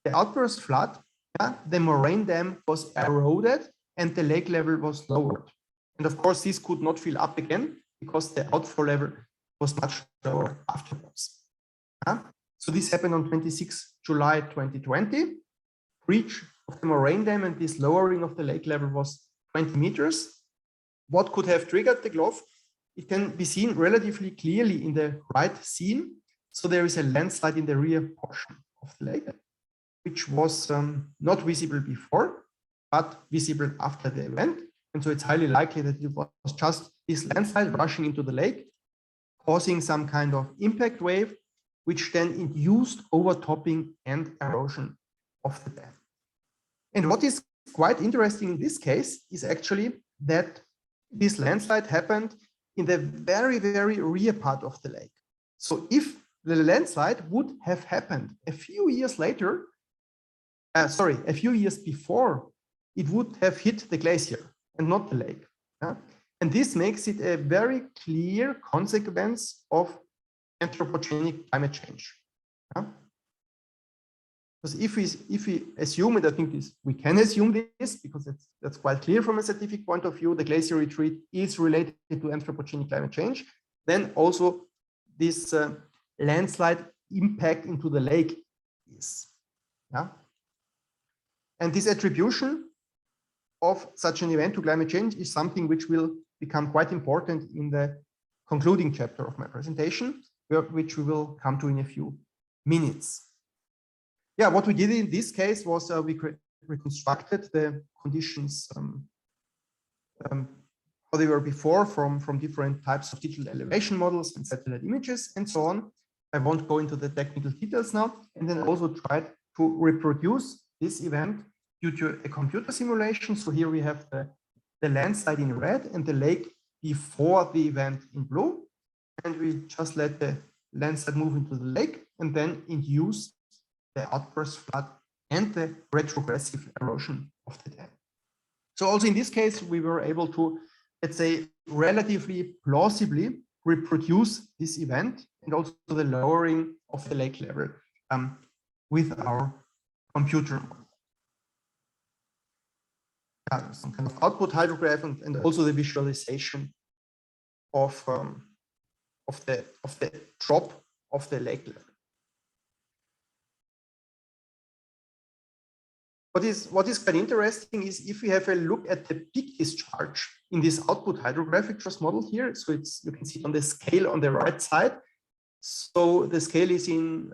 the outburst flood, the moraine dam was eroded and the lake level was lowered. And of course, this could not fill up again because the outflow level was much lower afterwards. So this happened on 26 July 2020. Breach of the moraine dam and this lowering of the lake level was 20 meters. What could have triggered the GLOF? It can be seen relatively clearly in the right scene. So there is a landslide in the rear portion of the lake, which was not visible before, but visible after the event. And so it's highly likely that it was just this landslide rushing into the lake, causing some kind of impact wave, which then induced overtopping and erosion of the dam. And what is quite interesting in this case is actually that this landslide happened in the very rear part of the lake. So if the landslide would have happened a few years later, a few years before, it would have hit the glacier and not the lake. And this makes it a very clear consequence of anthropogenic climate change. Because if we assume, and I think we can assume this because that's quite clear from a scientific point of view, the glacier retreat is related to anthropogenic climate change, then also this landslide impact into the lake is. And this attribution of such an event to climate change is something which will become quite important in the concluding chapter of my presentation, which we will come to in a few minutes. Yeah, what we did in this case was we reconstructed the conditions how they were before from different types of digital elevation models and satellite images and so on. I won't go into the technical details now, and then also tried to reproduce this event due to a computer simulation. So here we have the landslide in red and the lake before the event in blue. And we just let the landslide move into the lake and then induce the outburst flood and the retrogressive erosion of the dam. So also in this case, we were able to, let's say, relatively plausibly reproduce this event and also the lowering of the lake level with our computer model. Some kind of output hydrograph and also the visualization of the drop of the lake level. What is quite interesting is if we have a look at the peak discharge in this output hydrographic just modeled here. So you can see it on the scale on the right side. So the scale is in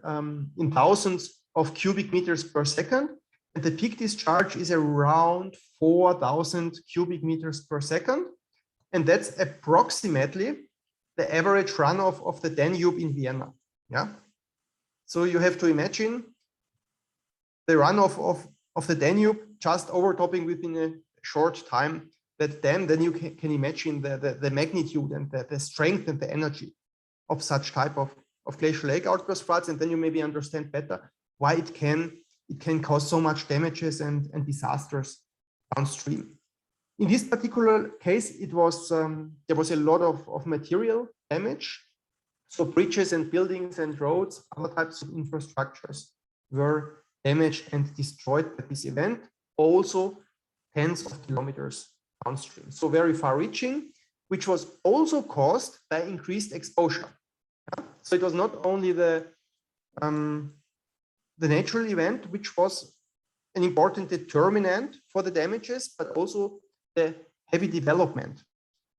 thousands of cubic meters per second, and the peak discharge is around 4,000 cubic meters per second, and that's approximately the average runoff of the Danube in Vienna. So you have to imagine the runoff of the Danube just overtopping within a short time that dam. Then you can imagine the magnitude and the strength and the energy of such type of glacial lake outburst floods, and then you maybe understand better why it can cause so much damages and disasters downstream. In this particular case, it was there was a lot of material damage. So bridges and buildings and roads, other types of infrastructures were damaged and destroyed by this event, also tens of kilometers downstream. So very far reaching, which was also caused by increased exposure. So it was not only the the natural event, which was an important determinant for the damages, but also the heavy development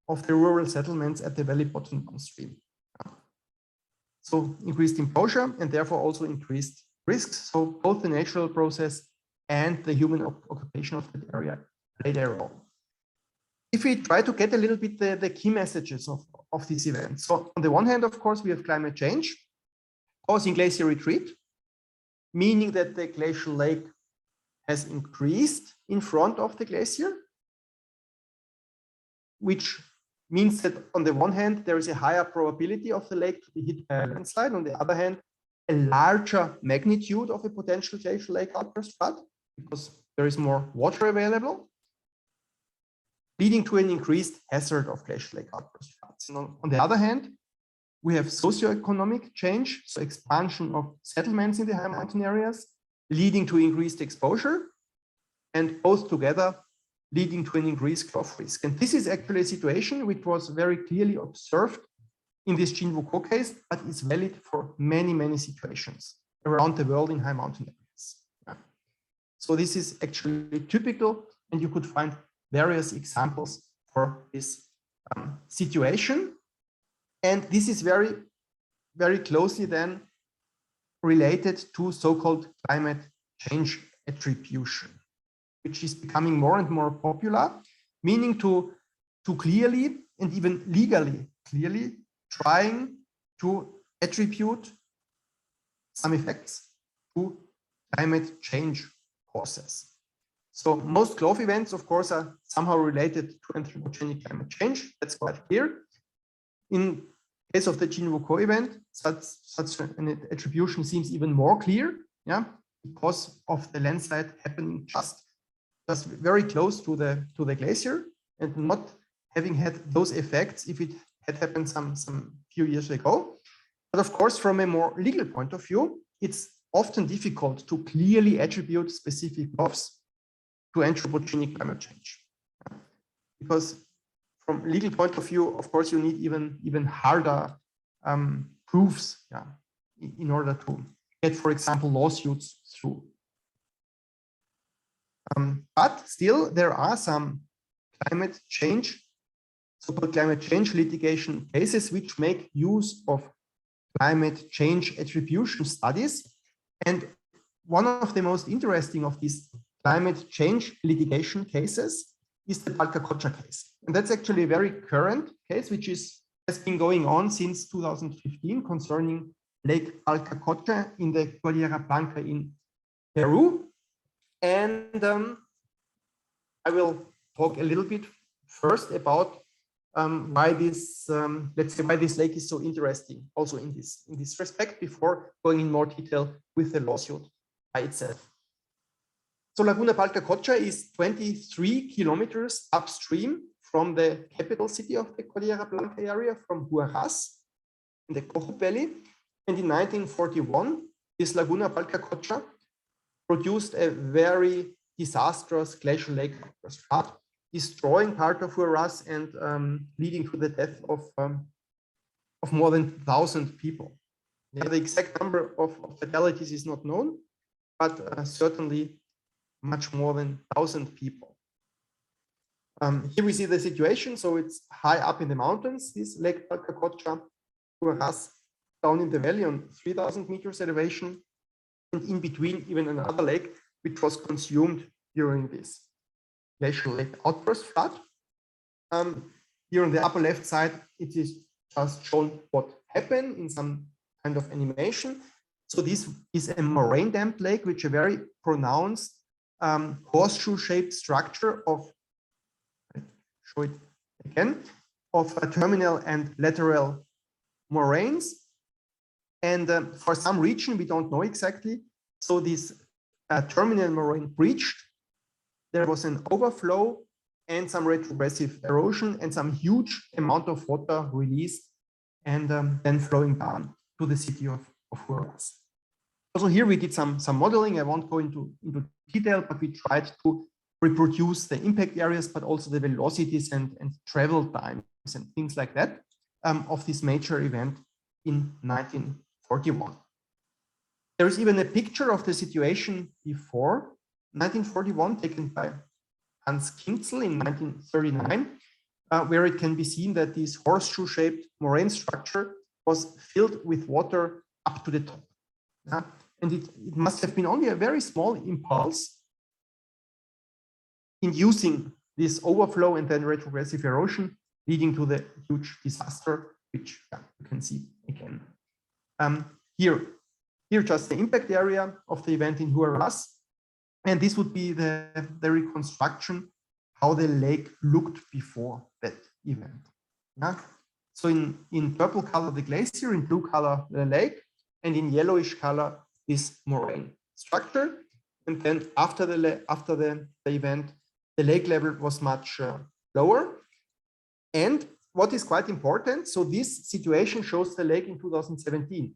of the rural settlements at the valley bottom downstream. So increased exposure and therefore also increased risks. So both the natural process and the human occupation of the area played a role. If we try to get a little bit the key messages of this event. So on the one hand, of course, we have climate change causing glacier retreat, meaning that the glacial lake has increased in front of the glacier, which means that on the one hand, there is a higher probability of the lake to be hit by a landslide. On the other hand, a larger magnitude of a potential glacial lake outburst flood because there is more water available, leading to an increased hazard of glacial lake outburst floods. And on the other hand, we have socioeconomic change, so expansion of settlements in the high mountain areas, leading to increased exposure, and both together leading to an increased growth risk. And this is actually a situation which was very clearly observed in this Jinwu-Ko case, but is valid for many, many situations around the world in high mountain areas. Yeah. So this is actually typical, and you could find various examples for this situation. And this is very, very closely then related to so-called climate change attribution, which is becoming more and more popular, meaning to clearly and even legally clearly trying to attribute some effects to climate change causes. So most growth events, of course, are somehow related to anthropogenic climate change. That's quite clear. In case of the Jinwu-Ko event, such an attribution seems even more clear, yeah, because of the landslide happening just very close to the glacier and not having had those effects if it had happened some few years ago. But of course, from a more legal point of view, it's often difficult to clearly attribute specific causes to anthropogenic climate change. Because from legal point of view, of course, you need even harder proofs, yeah, in order to get, for example, lawsuits through. But still, there are some climate change, so-called climate change litigation cases which make use of climate change attribution studies. And one of the most interesting of these climate change litigation cases is the Palka-Kocha case. And that's actually a very current case, which has been going on since 2015 concerning Lake Palka-Kocha in the Cordillera Blanca in Peru. And I will talk a little bit first about why this, let's say, why this lake is so interesting, also in this respect, before going in more detail with the lawsuit by itself. So Laguna Palka-Kocha is 23 kilometers upstream from the capital city of the Cordillera Blanca area, from Huaraz in the Cojo Valley. And in 1941, this Laguna Palka-Kocha produced a very disastrous glacial lake flood, destroying part of Huaraz and leading to the death of more than 1,000 people. Yeah, the exact number of fatalities is not known, but certainly much more than 1,000 people. Here we see the situation. So it's high up in the mountains, this Lake Palka-Kocha, Huaraz, down in the valley on 3,000 meters elevation, and in between even another lake which was consumed during this glacial lake outburst flood. Here on the upper left side, it is just shown what happened in some kind of animation. So this is a moraine damped lake, which is a very pronounced horseshoe-shaped structure of, show it again, of terminal and lateral moraines. And for some region, we don't know exactly. So this terminal moraine breached. There was an overflow and some retrogressive erosion and some huge amount of water released and then flowing down to the city of Huaraz. Also here we did some modeling. I won't go into detail, but we tried to reproduce the impact areas, but also the velocities and travel times and things like that of this major event in 1941. There is even a picture of the situation before 1941 taken by Hans Kinzel in 1939, where it can be seen that this horseshoe-shaped moraine structure was filled with water up to the top. And it must have been only a very small impulse inducing this overflow and then retrogressive erosion, leading to the huge disaster, which you can see again. Here just the impact area of the event in Huaraz. And this would be the reconstruction, how the lake looked before that event. So in purple color, the glacier, in blue color, the lake, and in yellowish color, this moraine structure. And then after the event, the lake level was much lower. And what is quite important, so this situation shows the lake in 2017.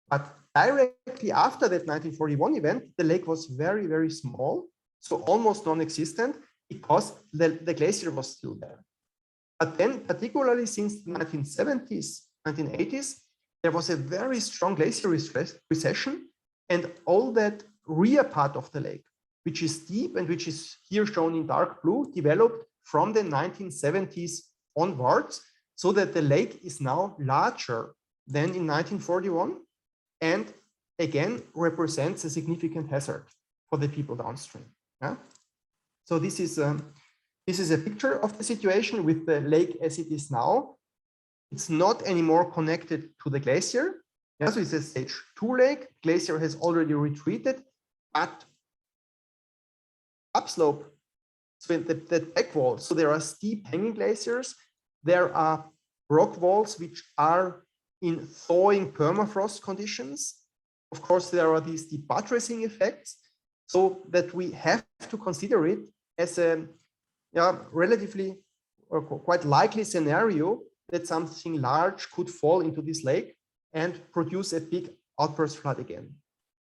But directly after that 1941 event, the lake was very, very small, so almost non-existent, because the glacier was still there. But then, particularly since the 1970s, 1980s, there was a very strong glacier recession, and all that rear part of the lake, which is deep and which is here shown in dark blue, developed from the 1970s onwards, so that the lake is now larger than in 1941, and again represents a significant hazard for the people downstream. So this is a picture of the situation with the lake as it is now. It's not anymore connected to the glacier. So it's a stage 2 lake. Glacier has already retreated, but upslope, so the back wall. So there are steep hanging glaciers. There are rock walls which are in thawing permafrost conditions. Of course, there are these debuttressing effects, so that we have to consider it as a relatively or quite likely scenario that something large could fall into this lake and produce a big outburst flood again.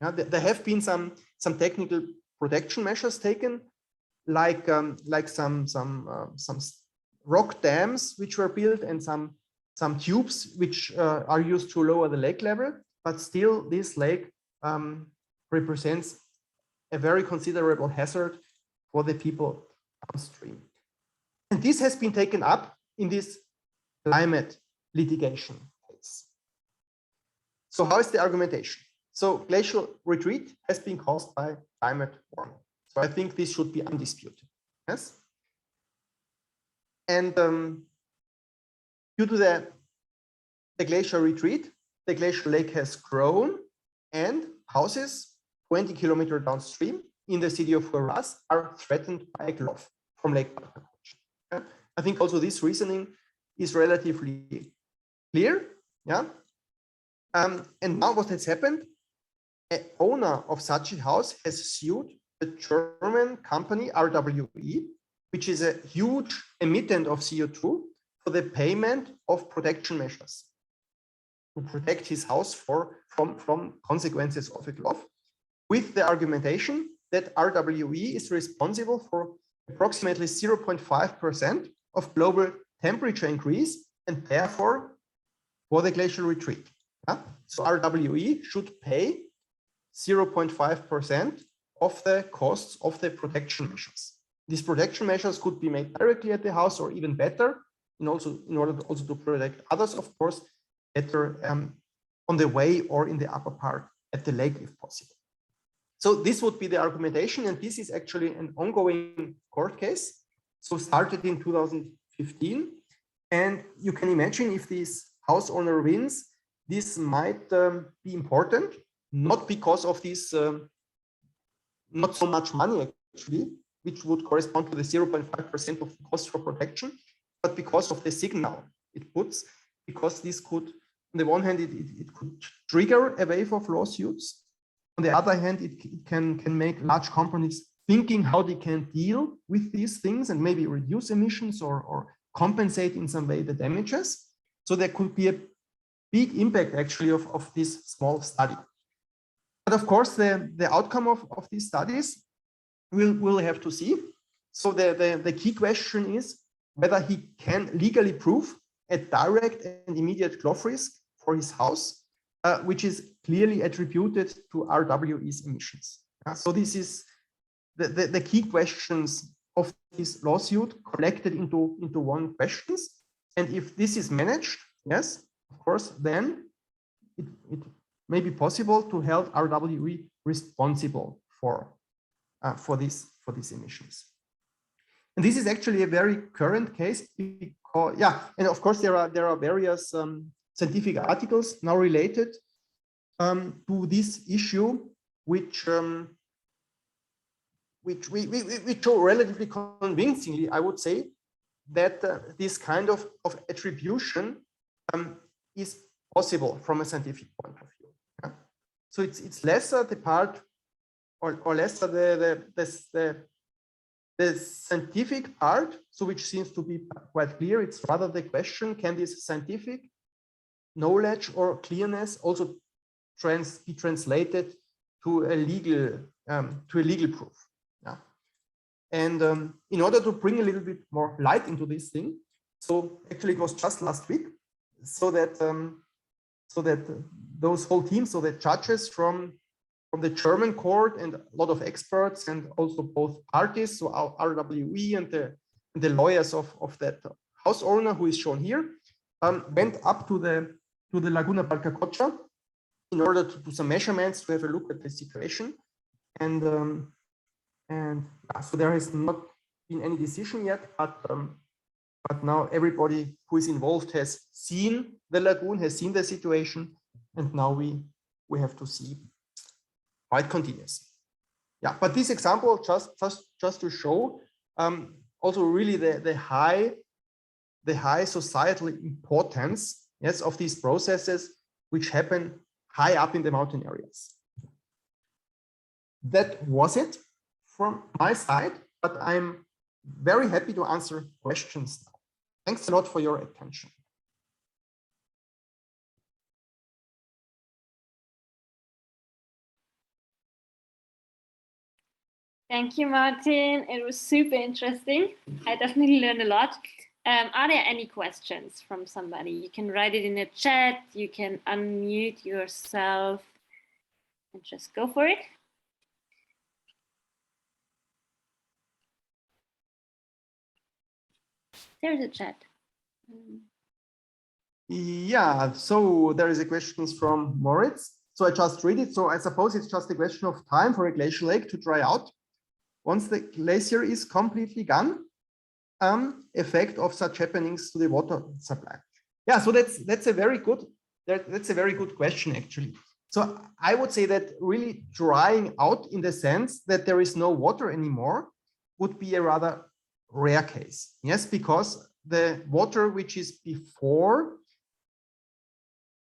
There have been some technical protection measures taken, like some rock dams which were built and some tubes which are used to lower the lake level, but still this lake represents a very considerable hazard for the people downstream. And this has been taken up in this climate litigation case. So how is the argumentation? So glacial retreat has been caused by climate warming. So I think this should be undisputed. Yes. And due to the glacial retreat, the glacial lake has grown, and houses 20 kilometers downstream in the city of Huaraz are threatened by a GLOF from lake aquaculture. I think also this reasoning is relatively clear. And now what has happened, an owner of such a house has sued the German company RWE, which is a huge emittent of CO2, for the payment of protection measures to protect his house from consequences of a GLOF, with the argumentation that RWE is responsible for approximately 0.5% of global temperature increase, and therefore for the glacial retreat. So RWE should pay 0.5% of the costs of the protection measures. These protection measures could be made directly at the house, or even better, in order also to protect others, of course, better on the way or in the upper part at the lake if possible. So this would be the argumentation, and this is actually an ongoing court case. So started in 2015, and you can imagine if this house owner wins, this might be important, not because of this, not so much money actually, which would correspond to the 0.5% of the cost for protection, but because of the signal it puts, because this could, on the one hand, it could trigger a wave of lawsuits. On the other hand, it can make large companies thinking how they can deal with these things and maybe reduce emissions or compensate in some way the damages. So there could be a big impact actually of this small study. But of course, the outcome of these studies we'll have to see. So the key question is whether he can legally prove a direct and immediate GLOF risk for his house, which is clearly attributed to RWE's emissions. So this is the key questions of this lawsuit collected into one questions. And if this is managed, yes, of course, then it may be possible to hold RWE responsible for these emissions. And this is actually a very current case because, and of course there are various scientific articles now related to this issue, which show relatively convincingly, I would say, that this kind of attribution is possible from a scientific point of view. Yeah? So it's lesser the part, or lesser the scientific part, so which seems to be quite clear. It's rather the question: can this scientific knowledge or clearness also be translated to a legal proof? Yeah. And in order to bring a little bit more light into this thing, so actually it was just last week, so that those whole teams, so the judges from the German court and a lot of experts and also both parties, so our RWE and the lawyers of that house owner who is shown here, went up to the Laguna Palcacocha in order to do some measurements, to have a look at the situation. And so there has not been any decision yet, but now everybody who is involved has seen the lagoon, has seen the situation, and now we have to see how it continues. Yeah, but this example just to show also really the high societal importance, yes, of these processes which happen high up in the mountain areas. That was it from my side, but I'm very happy to answer questions now. Thanks a lot for your attention. Thank you, Martin. It was super interesting. I definitely learned a lot. Are there any questions from somebody? You can write it in the chat. You can unmute yourself and just go for it. There's a chat. Yeah, so there is a question from Moritz. So I just read it. So I suppose it's just a question of time for a glacial lake to dry out. Once the glacier is completely gone, effect of such happenings to the water supply. Yeah, so that's a very good question actually. So I would say that really drying out in the sense that there is no water anymore would be a rather rare case. Yes, because the water which is before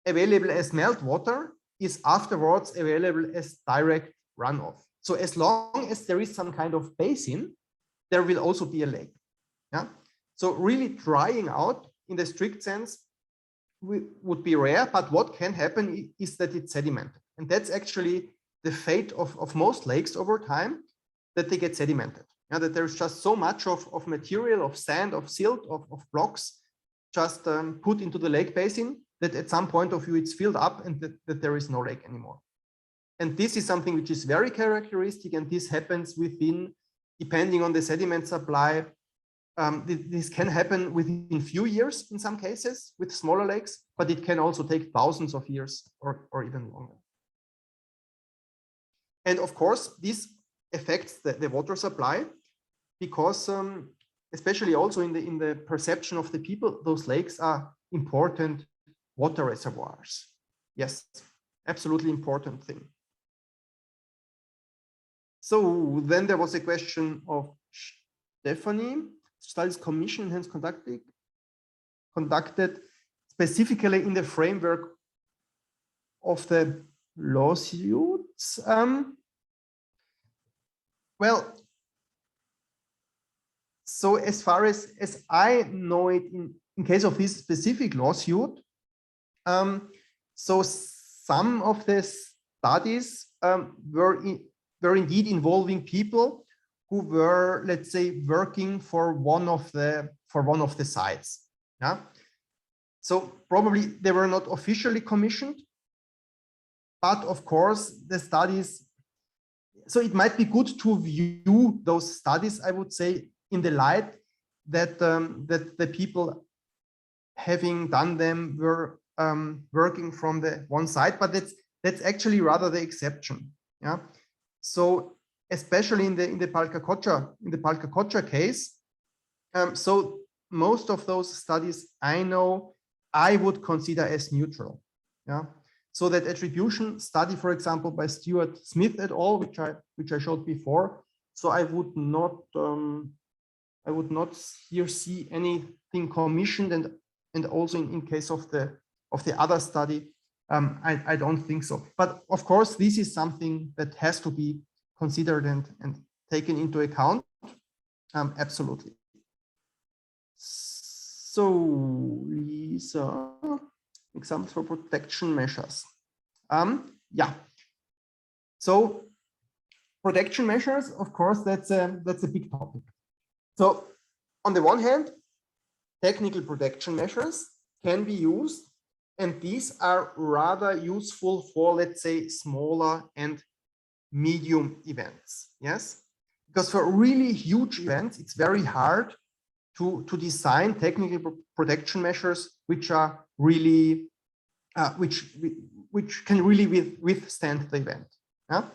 available as meltwater is afterwards available as direct runoff. So as long as there is some kind of basin, there will also be a lake. Yeah. So really drying out in the strict sense would be rare, but what can happen is that it's sedimented. And that's actually the fate of most lakes over time, that they get sedimented. Yeah, that there's just so much of material, of sand, of silt, of blocks just put into the lake basin that at some point of view it's filled up and that there is no lake anymore. And this is something which is very characteristic, and this happens within, depending on the sediment supply, this can happen within few years in some cases with smaller lakes, but it can also take thousands of years or even longer. And of course, this affects the water supply because especially also in the perception of the people, those lakes are important water reservoirs. Yes, absolutely important thing. So then there was a question of Stephanie. Studies commission has conducted specifically in the framework of the lawsuits. Well, so as far as I know it, in case of this specific lawsuit, so some of the studies were indeed involving people who were, let's say, working for one of the sites. Yeah. So probably they were not officially commissioned, but of course, the studies, so it might be good to view those studies, I would say, in the light that, that the people having done them were working from the one side, but that's actually rather the exception. Yeah. So especially in the Palca-Kocha case, so most of those studies I know I would consider as neutral. Yeah. So that attribution study, for example, by Stuart Smith et al., which I showed before. So I would not here see anything commissioned, and also in case of the other study, I don't think so. But of course, this is something that has to be considered and taken into account. Absolutely. So Lisa, examples for protection measures. Yeah. So protection measures, of course, that's a big topic. So on the one hand, technical protection measures can be used, and these are rather useful for, let's say, smaller and medium events. Yes, because for really huge events, it's very hard to design technical protection measures which are really which can really withstand the event. Yeah?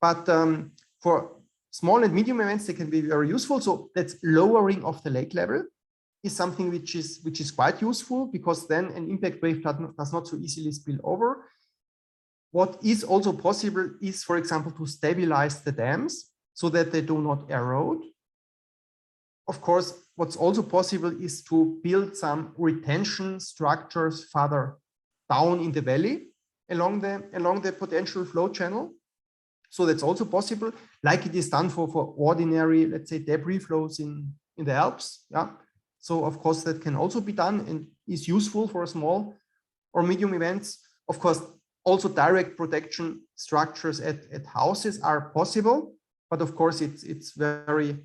But for small and medium events, they can be very useful. So that's lowering of the lake level is something which is quite useful, because then an impact wave does not so easily spill over. What is also possible is, for example, to stabilize the dams so that they do not erode. Of course, what's also possible is to build some retention structures further down in the valley along the potential flow channel. So that's also possible, like it is done for ordinary, let's say, debris flows in the Alps. Yeah. So of course that can also be done and is useful for small or medium events. Of course, also direct protection structures at houses are possible, but of course it's very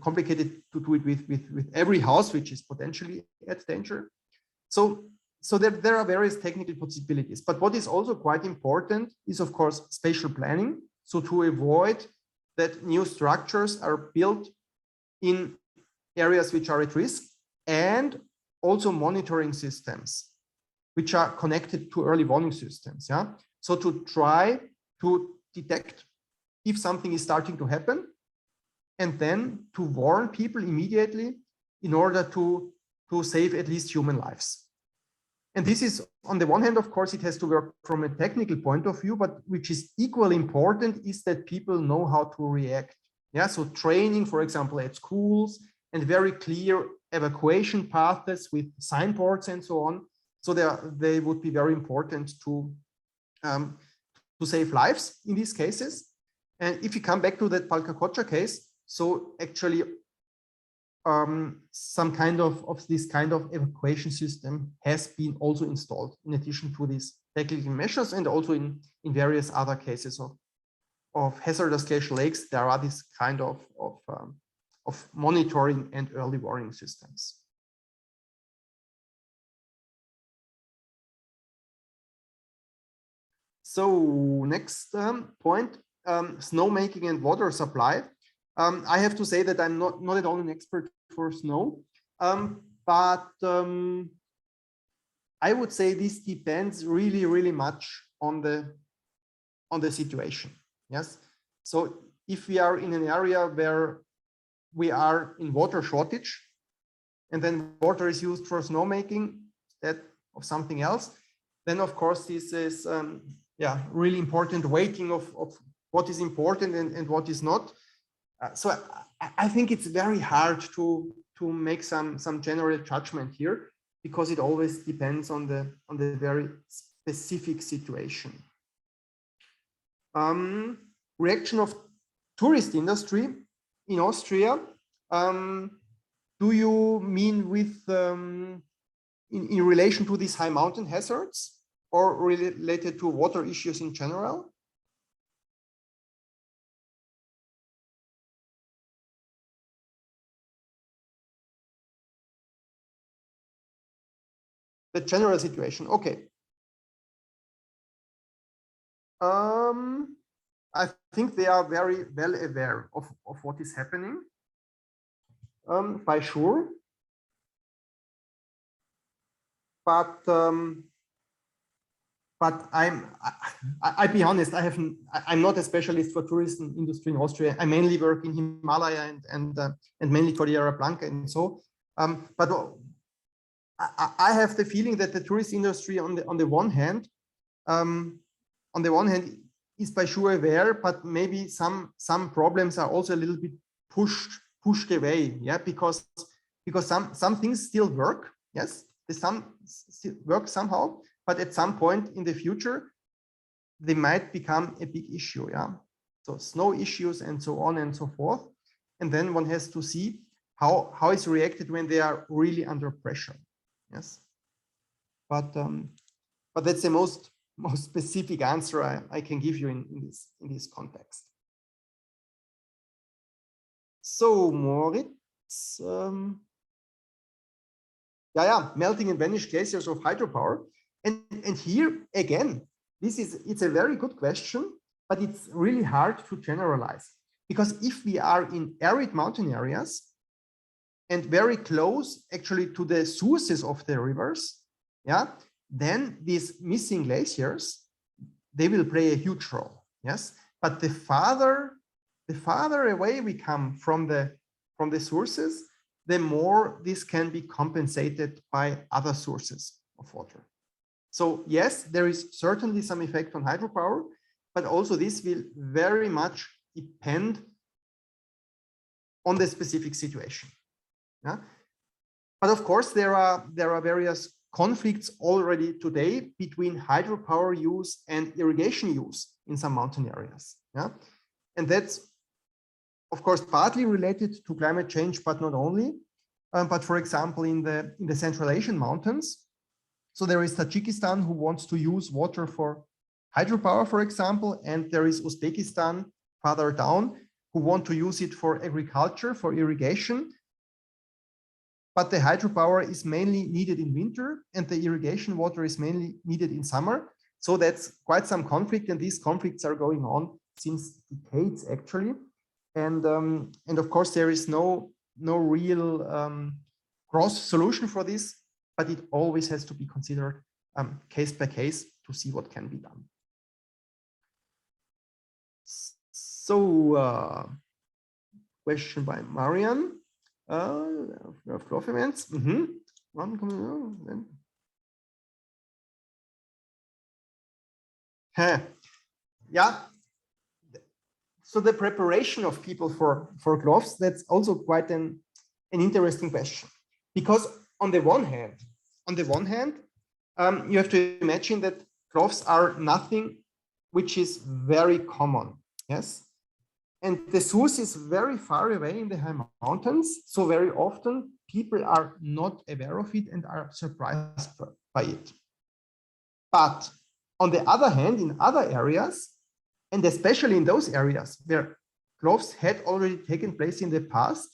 complicated to do it with every house which is potentially at danger. So there are various technical possibilities, but what is also quite important is, of course, spatial planning. So to avoid that new structures are built in areas which are at risk, and also monitoring systems which are connected to early warning systems. Yeah. So to try to detect if something is starting to happen, and then to warn people immediately in order to save at least human lives. And this is, on the one hand, of course, it has to work from a technical point of view, but which is equally important is that people know how to react. Yeah, so training, for example, at schools, and very clear evacuation paths with signboards and so on. So they would be very important to save lives in these cases. And if you come back to that Palca-Kocha case, so actually some kind of this kind of evacuation system has been also installed in addition to these technical measures, and also in various other cases of hazardous glacial lakes, there are this kind of monitoring and early warning systems. So next point, snowmaking and water supply. I have to say that I'm not at all an expert for snow, but I would say this depends really much on the situation. Yes. So if we are in an area where we are in water shortage, and then water is used for snowmaking instead of something else, then of course this is really important weighting of what is important and what is not. So I think it's very hard to make some general judgment here, because it always depends on the very specific situation. Reaction of tourist industry in Austria. Do you mean with in relation to these high mountain hazards, or related to water issues in general? The general situation. Okay. I think they are very well aware of what is happening, by sure. But I be honest, I'm not a specialist for tourism industry in Austria. I mainly work in Himalaya and mainly Cordillera Blanca and so. But I have the feeling that the tourist industry on the one hand is by sure aware, but maybe some problems are also a little bit pushed away, yeah, because some things still work, yes, some still work somehow, but at some point in the future they might become a big issue, yeah. So snow issues and so on and so forth, and then one has to see how it's reacted when they are really under pressure, yes. But that's the most specific answer I can give you in this context. So Moritz, melting and vanished glaciers of hydropower, and here again, it's a very good question, but it's really hard to generalize, because if we are in arid mountain areas and very close actually to the sources of the rivers, yeah, then these missing glaciers, they will play a huge role, yes. But the farther away we come from the sources, the more this can be compensated by other sources of water. So yes, there is certainly some effect on hydropower, but also this will very much depend on the specific situation. Yeah? But of course, there are various conflicts already today between hydropower use and irrigation use in some mountain areas. Yeah? And that's, of course, partly related to climate change, but not only. But for example, in the Central Asian mountains, so there is Tajikistan who wants to use water for hydropower, for example, and there is Uzbekistan farther down who want to use it for agriculture, for irrigation. But the hydropower is mainly needed in winter and the irrigation water is mainly needed in summer. So that's quite some conflict, and these conflicts are going on since decades actually. And of course, there is no real cross solution for this, but it always has to be considered case by case to see what can be done. So question by Marian. Flow events. One coming on. Yeah. So the preparation of people for GLOFs, that's also quite an interesting question, because on the one hand, you have to imagine that GLOFs are nothing which is very common. Yes. And the source is very far away in the high mountains. So very often people are not aware of it and are surprised by it. But on the other hand, in other areas, and especially in those areas where GLOFs had already taken place in the past,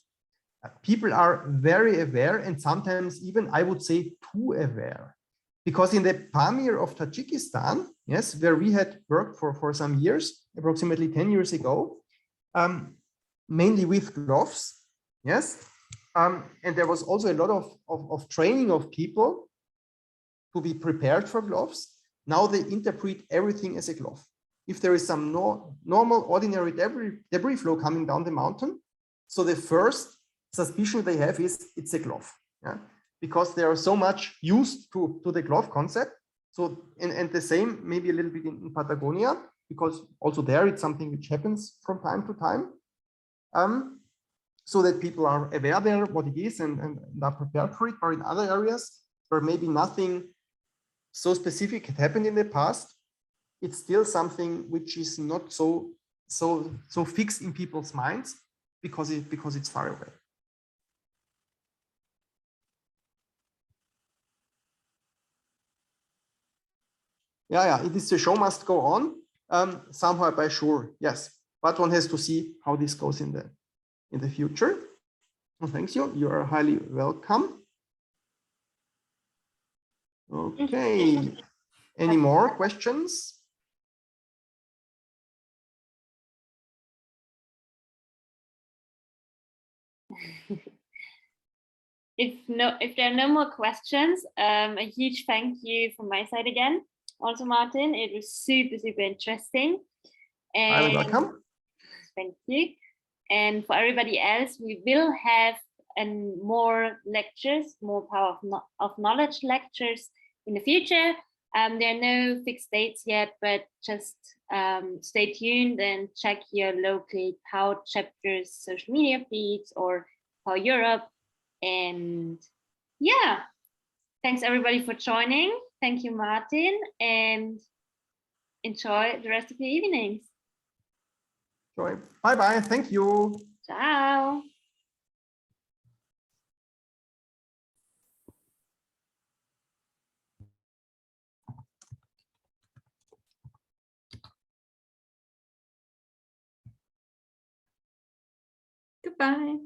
people are very aware, and sometimes even, I would say, too aware. Because in the Pamir of Tajikistan, yes, where we had worked for some years, approximately 10 years ago, mainly with GLOFs, yes, and there was also a lot of training of people to be prepared for GLOFs. Now they interpret everything as a GLOF. If there is some normal, ordinary debris flow coming down the mountain, so the first suspicion they have is it's a GLOF, yeah? Because they are so much used to the GLOF concept. So, and the same maybe a little bit in Patagonia, because also there it's something which happens from time to time. So that people are aware there what it is and are prepared for it. Or in other areas where maybe nothing so specific had happened in the past, it's still something which is not so fixed in people's minds because it's far away. Yeah, it is, the show must go on, somehow by sure, yes. But one has to see how this goes in the future. Well, thanks you. You are highly welcome. Okay. Any more questions? If there are no more questions, a huge thank you from my side again. Also, Martin, it was super, super interesting. Highly welcome. Thank you. And for everybody else, we will have more lectures, more power of knowledge lectures in the future. There are no fixed dates yet, but just stay tuned and check your local POW chapters, social media feeds, or POW Europe. And yeah, thanks everybody for joining. Thank you, Martin, and enjoy the rest of your evenings. Bye-bye. Thank you. Ciao. Goodbye.